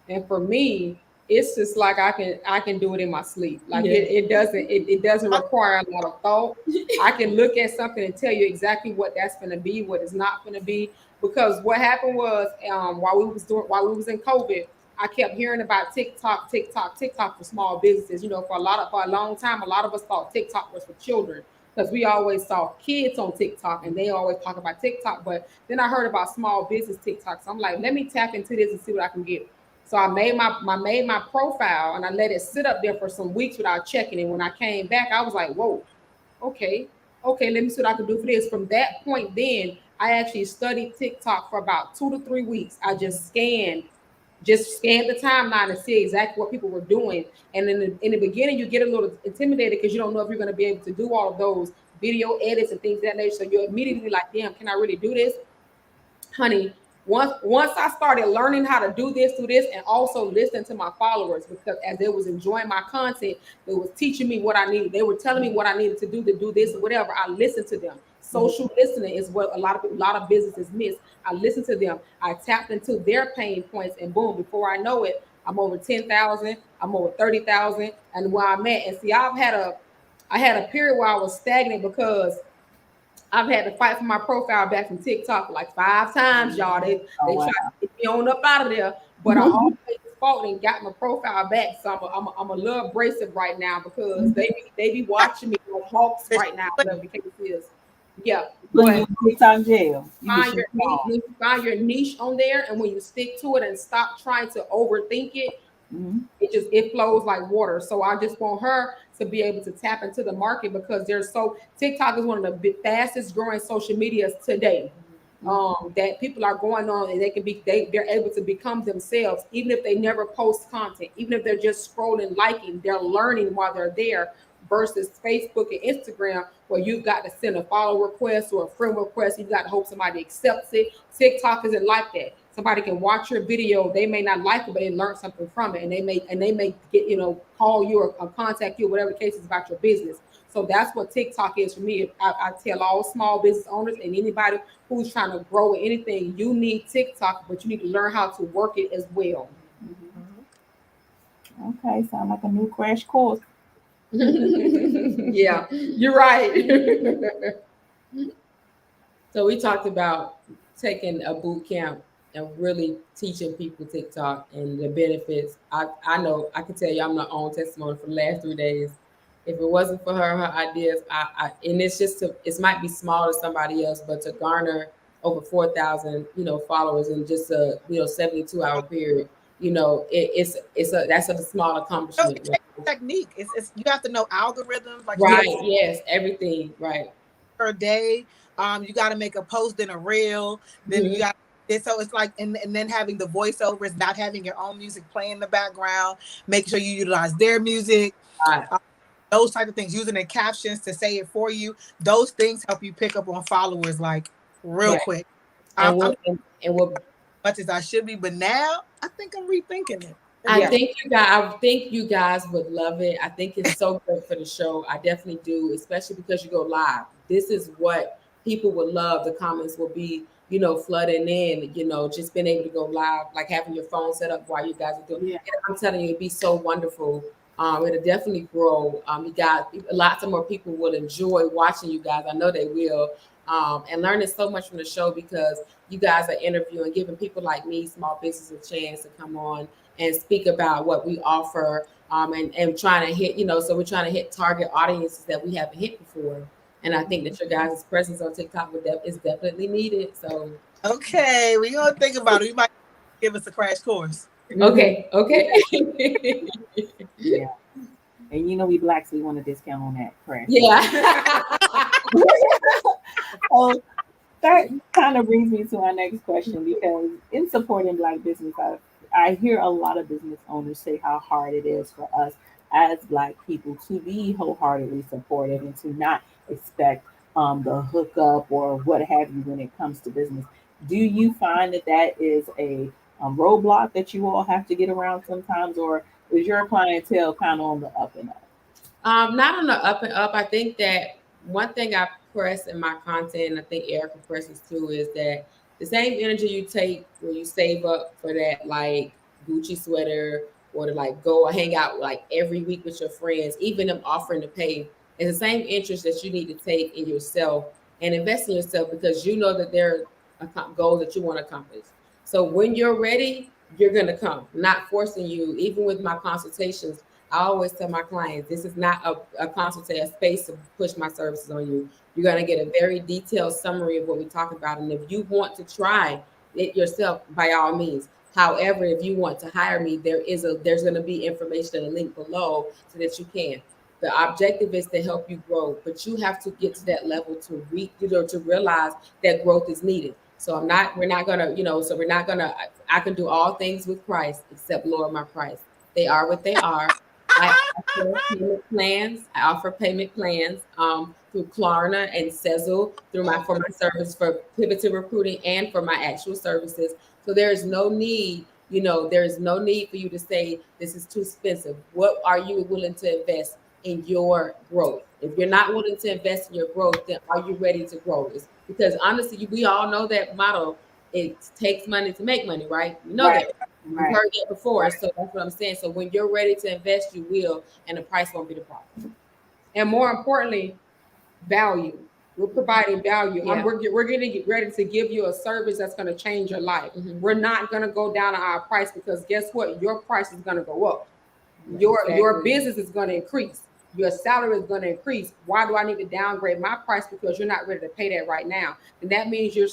And for me, it's just like I can do it in my sleep. Like it doesn't require a lot of thought. I can look at something and tell you exactly what that's going to be, what it's not going to be. Because what happened was while we was in COVID, I kept hearing about TikTok for small businesses. For a long time, a lot of us thought TikTok was for children because we always saw kids on TikTok and they always talk about TikTok. But then I heard about small business TikTok. So I'm like, let me tap into this and see what I can get. So I made my profile and I let it sit up there for some weeks without checking it. When I came back, I was like, whoa, okay, let me see what I can do for this. From that point then, I actually studied TikTok for about 2 to 3 weeks. I just scanned the timeline and see exactly what people were doing. And in the beginning, you get a little intimidated because you don't know if you're going to be able to do all of those video edits and things of that nature. So you're immediately like, damn, can I really do this? Honey, once I started learning how to do this, and also listen to my followers, because as they was enjoying my content, they was teaching me what I needed. They were telling me what I needed to do this or whatever. I listened to them. Social listening is what a lot of businesses miss. I listened to them. I tapped into their pain points, and boom, before I know it, I'm over 10,000. I'm over 30,000, and where I'm at. And see, I had a period where I was stagnant because I've had to fight for my profile back from TikTok like 5 times, y'all. They tried to get me on up out of there, but I always fought and got my profile back. So I'm a little abrasive right now because they be watching me like hawks right now. Whatever the case is. Yeah, but on jail. Find your niche on there, and when you stick to it and stop trying to overthink it, it flows like water. So I just want her to be able to tap into the market because TikTok is one of the fastest growing social medias today. That people are going on and they're able to become themselves, even if they never post content, even if they're just scrolling, liking, they're learning while they're there. Versus Facebook and Instagram, where you've got to send a follow request or a friend request, you've got to hope somebody accepts it. TikTok isn't like that. Somebody can watch your video, they may not like it, but they learn something from it, and they may get call you or contact you, whatever the case is about your business. So that's what TikTok is for me. I tell all small business owners and anybody who's trying to grow anything, you need TikTok, but you need to learn how to work it as well. Okay, sound like a new crash course. Yeah, you're right. So we talked about taking a boot camp and really teaching people TikTok and the benefits. I know I can tell you I'm my own testimony for the last 3 days. If it wasn't for her ideas, and it's just it might be small to somebody else, but to garner over 4,000 followers in just a 72-hour period. That's a small accomplishment. Technique. It's you have to know algorithms, like yes, everything right per day. You got to make a post in a reel. Then you got so it's like and then having the voiceovers, not having your own music playing in the background. Make sure you utilize their music. Those type of things. Using the captions to say it for you. Those things help you pick up on followers like real quick. And what much as I should be, but now I think I'm rethinking it. I think you guys would love it. I think it's so good for the show. I definitely do, especially because you go live. This is what people would love. The comments will be, flooding in, just being able to go live, like having your phone set up while you guys are doing it. And I'm telling you, it'd be so wonderful. It'll definitely grow. You guys, lots of more people will enjoy watching you guys. I know they will. And learning so much from the show because you guys are interviewing, giving people like me, small businesses, a chance to come on and speak about what we offer, and trying to hit, so we're trying to hit target audiences that we haven't hit before. And I think that your guys' presence on TikTok is definitely needed. So okay, we're gonna think about it. You might give us a crash course. Okay. Yeah. And you know we Blacks, we want a discount on that, correct? Yeah. So that kind of brings me to my next question, because in supporting Black business, I hear a lot of business owners say how hard it is for us as Black people to be wholeheartedly supportive and to not expect the hookup or what have you when it comes to business. Do you find that is a roadblock that you all have to get around sometimes, or is your clientele kind of on the up and up? Not on the up and up. I think that one thing I press in my content, and I think Erica presses too, is that the same energy you take when you save up for that like Gucci sweater, or to like go hang out like every week with your friends, even them offering to pay, is the same interest that you need to take in yourself and invest in yourself, because you know that there are goals that you want to accomplish. So when you're ready, you're going to come. I'm not forcing you. Even with my consultations, I always tell my clients, this is not a consultation, a space to push my services on you. You're going to get a very detailed summary of what we talk about. And if you want to try it yourself, by all means. However, if you want to hire me, there's going to be information and a link below so that you can. The objective is to help you grow, but you have to get to that level to realize that growth is needed. So we're not going to, I can do all things with Christ except lower my price. They are what they are. I offer payment plans through Klarna and Sezzle for my service for pivotal recruiting and for my actual services. So there is no need, there is no need for you to say this is too expensive. What are you willing to invest in your growth? If you're not willing to invest in your growth, then are you ready to grow? Because honestly, we all know that motto. It takes money to make money, right? You know that. You've heard that before. Right. So that's what I'm saying. So when you're ready to invest, you will, and the price won't be the problem. And more importantly, value. We're providing value. Yeah. We're going to get ready to give you a service that's going to change your life. Mm-hmm. We're not going to go down on our price, because guess what? Your price is going to go up. Your business is going to increase. Your salary is going to increase. Why do I need to downgrade my price? Because you're not ready to pay that right now. And that means you're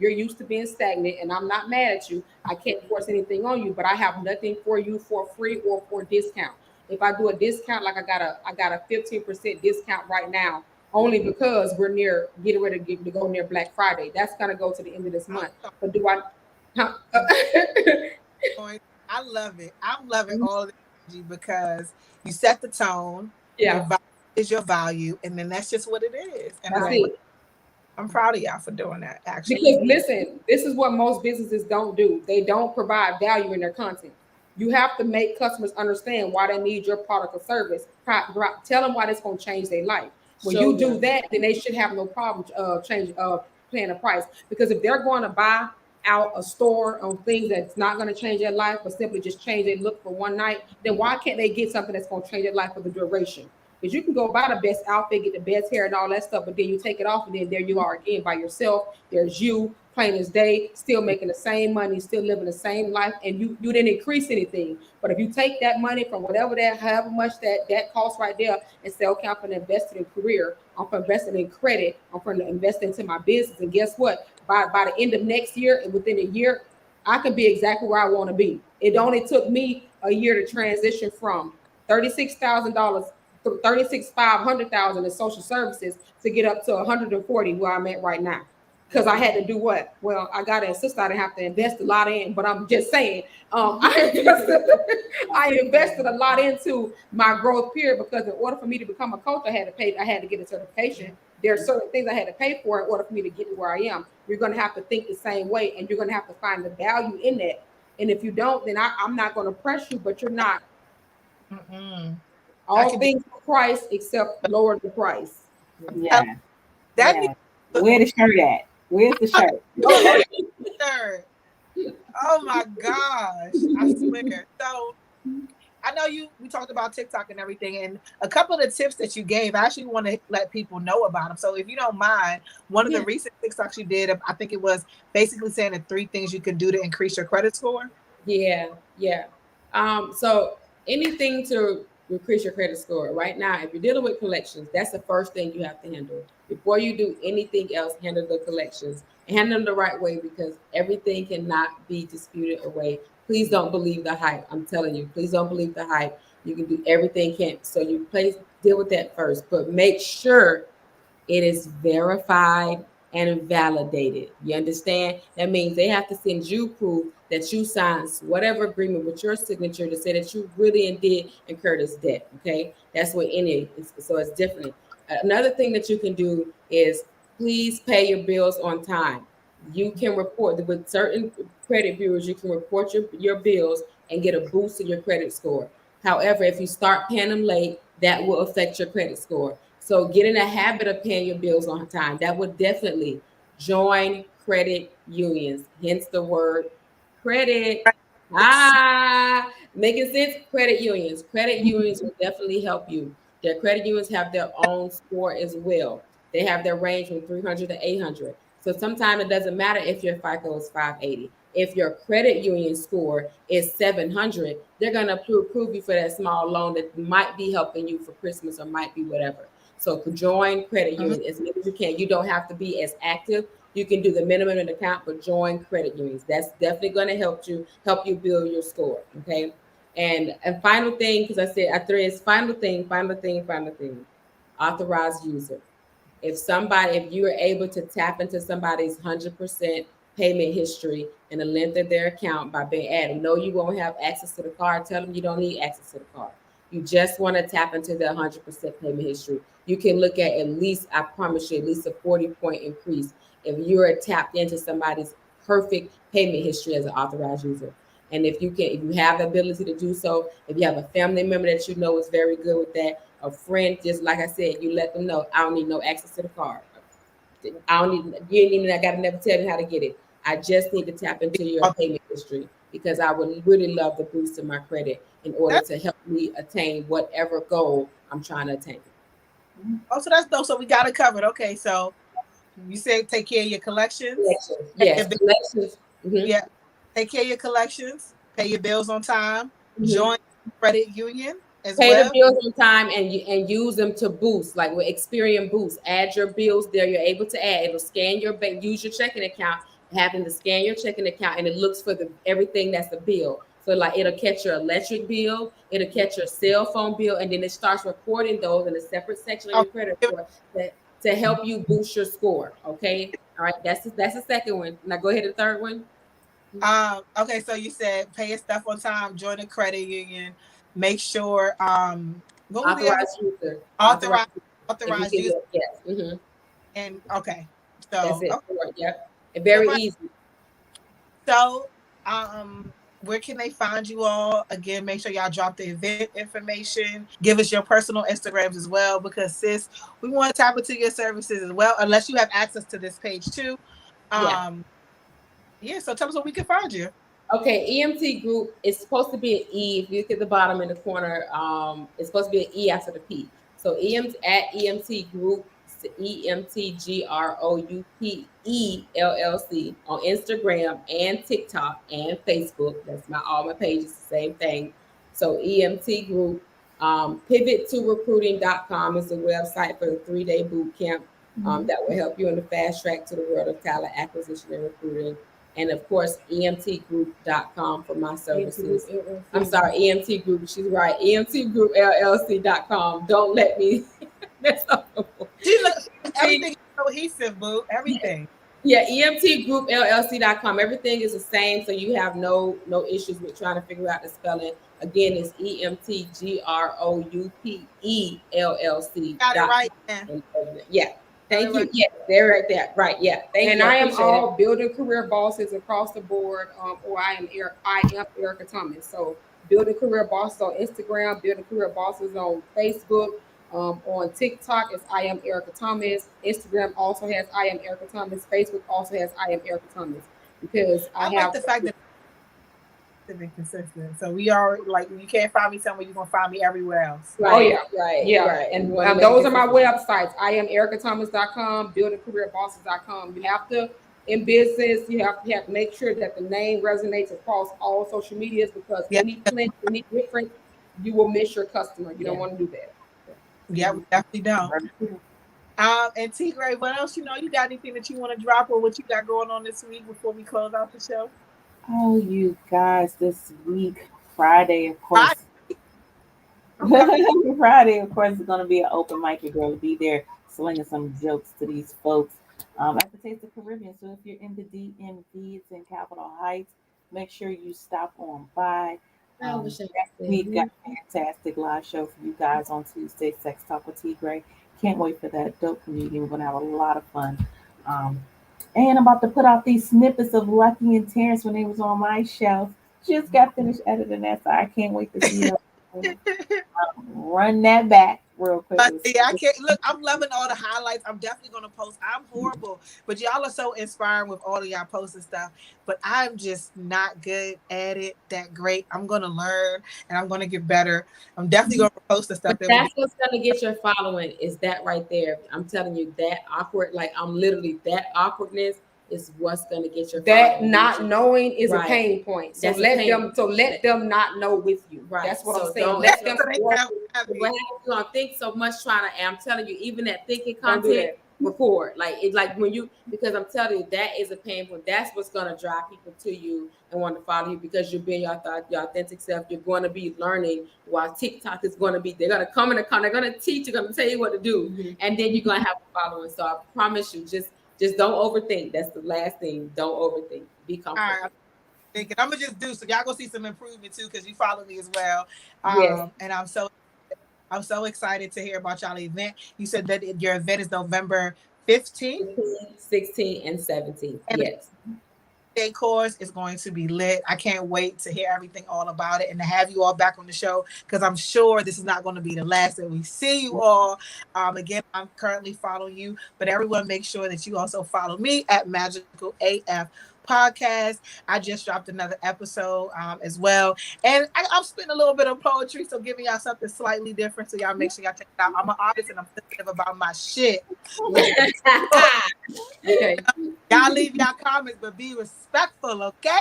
used to being stagnant, and I'm not mad at you. I can't force anything on you, but I have nothing for you for free or for discount. If I do a discount, like I got a 15% discount right now, only because we're getting ready to go near Black Friday. That's going to go to the end of this month. But do I? I love it. I'm loving all of the energy, because you set the tone. Yeah, is your value, and then that's just what it is. And I'm proud of y'all for doing that, actually. Because listen, this is what most businesses don't do. They don't provide value in their content. You have to make customers understand why they need your product or service. Tell them why it's going to change their life. When you do that, then they should have no problem paying the price. Because if they're going to buy out a store on things that's not going to change their life, but simply just change their look for one night, then why can't they get something that's going to change their life for the duration? Because you can go buy the best outfit, get the best hair and all that stuff, but then you take it off, and then there you are again by yourself. There's you, plain as day, still making the same money, still living the same life, and you didn't increase anything. But if you take that money from however much that costs right there, and say, okay, I'm going to invest it in career, I'm going to invest it in credit, I'm going to invest into my business, and guess what? By the end of next year, and within a year, I can be exactly where I want to be. It only took me a year to transition from $36,000, $500,000 in social services to get up to $140 where I'm at right now. Because I had to do what? Well, I got to insist I didn't have to invest a lot in, but I'm just saying, I invested a lot into my growth period, because in order for me to become a coach, I had to get a certification. There are certain things I had to pay for in order for me to get to where I am. You're going to have to think the same way, and you're going to have to find the value in that. And if you don't, then I'm not going to press you, but you're not. Mm-mm. All things for price except lower the price. Yeah. Where the shirt at? Where's the shirt? Oh my gosh. I swear. So I know we talked about TikTok and everything, and a couple of the tips that you gave, I actually want to let people know about them. So if you don't mind, one of the recent TikToks you did, I think it was basically saying the 3 things you can do to increase your credit score. Yeah. So anything to increase your credit score right now, if you're dealing with collections, that's the first thing you have to handle. Before you do anything else, handle the collections and handle them the right way, because everything cannot be disputed away. Please don't believe the hype. I'm telling you, please don't believe the hype. You can do everything so you deal with that first, but make sure it is verified and validated. You understand? That means they have to send you proof that you signed whatever agreement with your signature to say that you really indeed incurred this debt. Okay, that's what any is. So it's different. Another thing that you can do is please pay your bills on time. You can report with certain credit bureaus. You can report your bills and get a boost in your credit score. However, if you start paying them late, that will affect your credit score. So get in a habit of paying your bills on time. That would definitely join credit unions, hence the word credit. Making sense? Credit unions. Credit unions will definitely help you. Their credit unions have their own score as well. They have their range from 300 to 800. So sometimes it doesn't matter if your FICO is 580. If your credit union score is 700, they're going to approve you for that small loan that might be helping you for Christmas or might be whatever. So join credit unions as many as you can. You don't have to be as active. You can do the minimum in the account, but join credit unions. That's definitely going to help you build your score. Okay. And final thing, because I said I threw is final thing. Authorized user. If you are able to tap into somebody's 100% payment history and the length of their account by being added, no, you won't have access to the card. Tell them you don't need access to the card. You just want to tap into their 100% payment history. You can look at least, I promise you, at least a 40-point increase if you're tapped into somebody's perfect payment history as an authorized user. And if you have the ability to do so, if you have a family member that you know is very good with that, a friend, just like I said, you let them know, I don't need no access to the card. You ain't even, I gotta never tell you how to get it. I just need to tap into your payment history because I would really love the boost in my credit in order to help me attain whatever goal I'm trying to attain. Oh, so that's dope. So we got it covered. Okay, so you said take care of your collections. Yes, collections. Mm-hmm. Yeah, take care of your collections. Pay your bills on time. Mm-hmm. Join credit union as well. Pay the bills on time and use them to boost, like with Experian Boost. Add your bills there. You're able to add. It'll scan your bank. Use your checking account. Having to scan your checking account, and it looks for everything that's a bill. So like it'll catch your electric bill, it'll catch your cell phone bill, and then it starts reporting those in a separate section of your credit report to help you boost your score. Okay, all right. That's the second one. Now go ahead to the third one. Okay, so you said pay your stuff on time, join the credit union, make sure authorized user. Authorized user. Yes. Mm-hmm. And okay, so that's it. Okay. Yep. Very easy. So, where can they find you all? Again, make sure y'all drop the event information. Give us your personal Instagrams as well, because sis, we want to tap into your services as well, unless you have access to this page too. Yeah, so tell us where we can find you. Okay, EMT Group is supposed to be an E. If you look at the bottom in the corner, it's supposed to be an E after the P. So EMT Group, EMTGROUPE LLC on Instagram and TikTok and Facebook. That's all my pages, the same thing. So EMT Group, pivot2recruiting.com is the website for the 3-day boot camp that will help you in the fast track to the world of talent acquisition and recruiting. And of course, emtgroup.com for my services. I'm sorry, EMT Group. She's right. emtgroupllc.com. Don't let me. That's everything is cohesive, boo. Everything. Yeah, emtgroupllc.com. Everything is the same, so you have no issues with trying to figure out the spelling. Again, it's emtgroupellc.com. Got it right now. Yeah. Thank you. Yeah, they're right there. Right. Yeah. Thank you. I am all building career bosses across the board, or I am Erica Thomas. So building career bosses on Instagram, building career bosses on Facebook, on TikTok is I am Erica Thomas. Instagram also has I am Erica Thomas. Facebook also has I am Erica Thomas, because I have the fact that to be consistent. So we are like, you can't find me somewhere, you're gonna find me everywhere else. Right. Oh yeah, right. Yeah, right. And those are my websites. I am ericathomas.com, buildingcareerbosses.com. You have to, in business, you have to make sure that the name resonates across all social medias, because any different, you will miss your customer. You don't want to do that. Yeah, we definitely don't. And T Gray, what else? You got anything that you want to drop, or what you got going on this week before we close out the show? Oh, you guys, this week, Friday, of course. Friday, of course, is going to be an open mic. You're going to be there slinging some jokes to these folks at the Taste of Caribbean. So if you're in the DMV, it's in Capitol Heights, make sure you stop on by. We've got a fantastic live show for you guys on Tuesday, Sex Talk with T. Gray. Can't wait for that dope comedian. We're going to have a lot of fun. And I'm about to put out these snippets of Lucky and Terrence when they was on my show. Just got finished editing that, so I can't wait to see you. Run that back real quick. Yeah, I can't look. I'm loving all the highlights. I'm definitely gonna post. I'm horrible, but y'all are so inspiring with all of y'all posts and stuff. But I'm just not good at it that great. I'm gonna learn and I'm gonna get better. I'm definitely gonna post the stuff. That's what's gonna get your following. Is that right there? I'm telling you, that awkward. Like I'm literally that awkwardness is what's going to get your that following. Not knowing is a pain point. So let them not know with you. Right. That's what so I'm saying. Let them. What happens? You gonna think so much trying to. I'm telling you, even that thinking content, record. Like it's like when you, because I'm telling you, that is a pain point. That's what's going to drive people to you and want to follow you, because you're being your authentic self. You're going to be learning, while TikTok is going to be. They're going to come in the corner. They're going to teach. They're going to tell you what to do, and then you're going to have a following. So I promise you, just don't overthink. That's the last thing. Don't overthink. Be comfortable. All right. I'm gonna just do so. Y'all gonna see some improvement too, because you follow me as well. Yes. And I'm so excited to hear about y'all event. You said that your event is November 15th, 16th, and 17th. Yes. Day course is going to be lit. I can't wait to hear everything all about it and to have you all back on the show, because I'm sure this is not going to be the last that we see you all. Again, I'm currently following you, but everyone make sure that you also follow me at Magical AF Podcast. I just dropped another episode as well, and I'm spitting a little bit of poetry, so giving y'all something slightly different, so y'all make sure y'all check it out. I'm an artist and I'm sensitive about my shit. Okay. Y'all leave y'all comments, but be respectful, okay?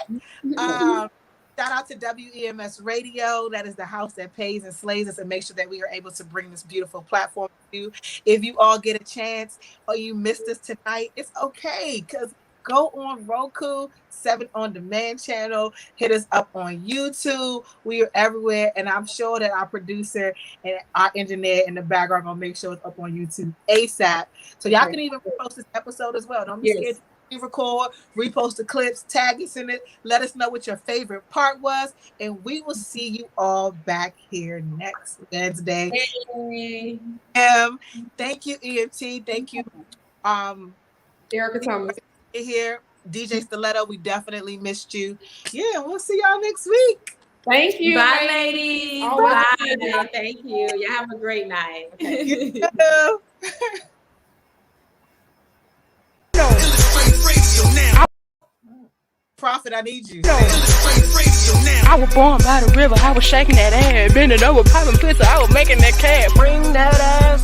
Shout out to WEMS Radio. That is the house that pays and slays us and make sure that we are able to bring this beautiful platform to you. If you all get a chance or you missed us tonight, it's okay, because go on Roku, 7 on Demand channel. Hit us up on YouTube. We are everywhere, and I'm sure that our producer and our engineer in the background gonna make sure it's up on YouTube ASAP. So y'all can even post this episode as well. Don't be scared to record, repost the clips, tag us in it. Let us know what your favorite part was, and we will see you all back here next Wednesday. Hey. Thank you, EMT. Thank you, Erica Thomas. Here, DJ Stiletto, we definitely missed you. Yeah, we'll see y'all next week. Thank you. Bye, ladies. Bye. Thank you. You have a great night. Okay. Illastr8 Radio now. Prophet, I need you. Illastr8 Radio now. I was born by the river. I was shaking that ass, bending over, popping pussy. I was making that cat. Bring that ass.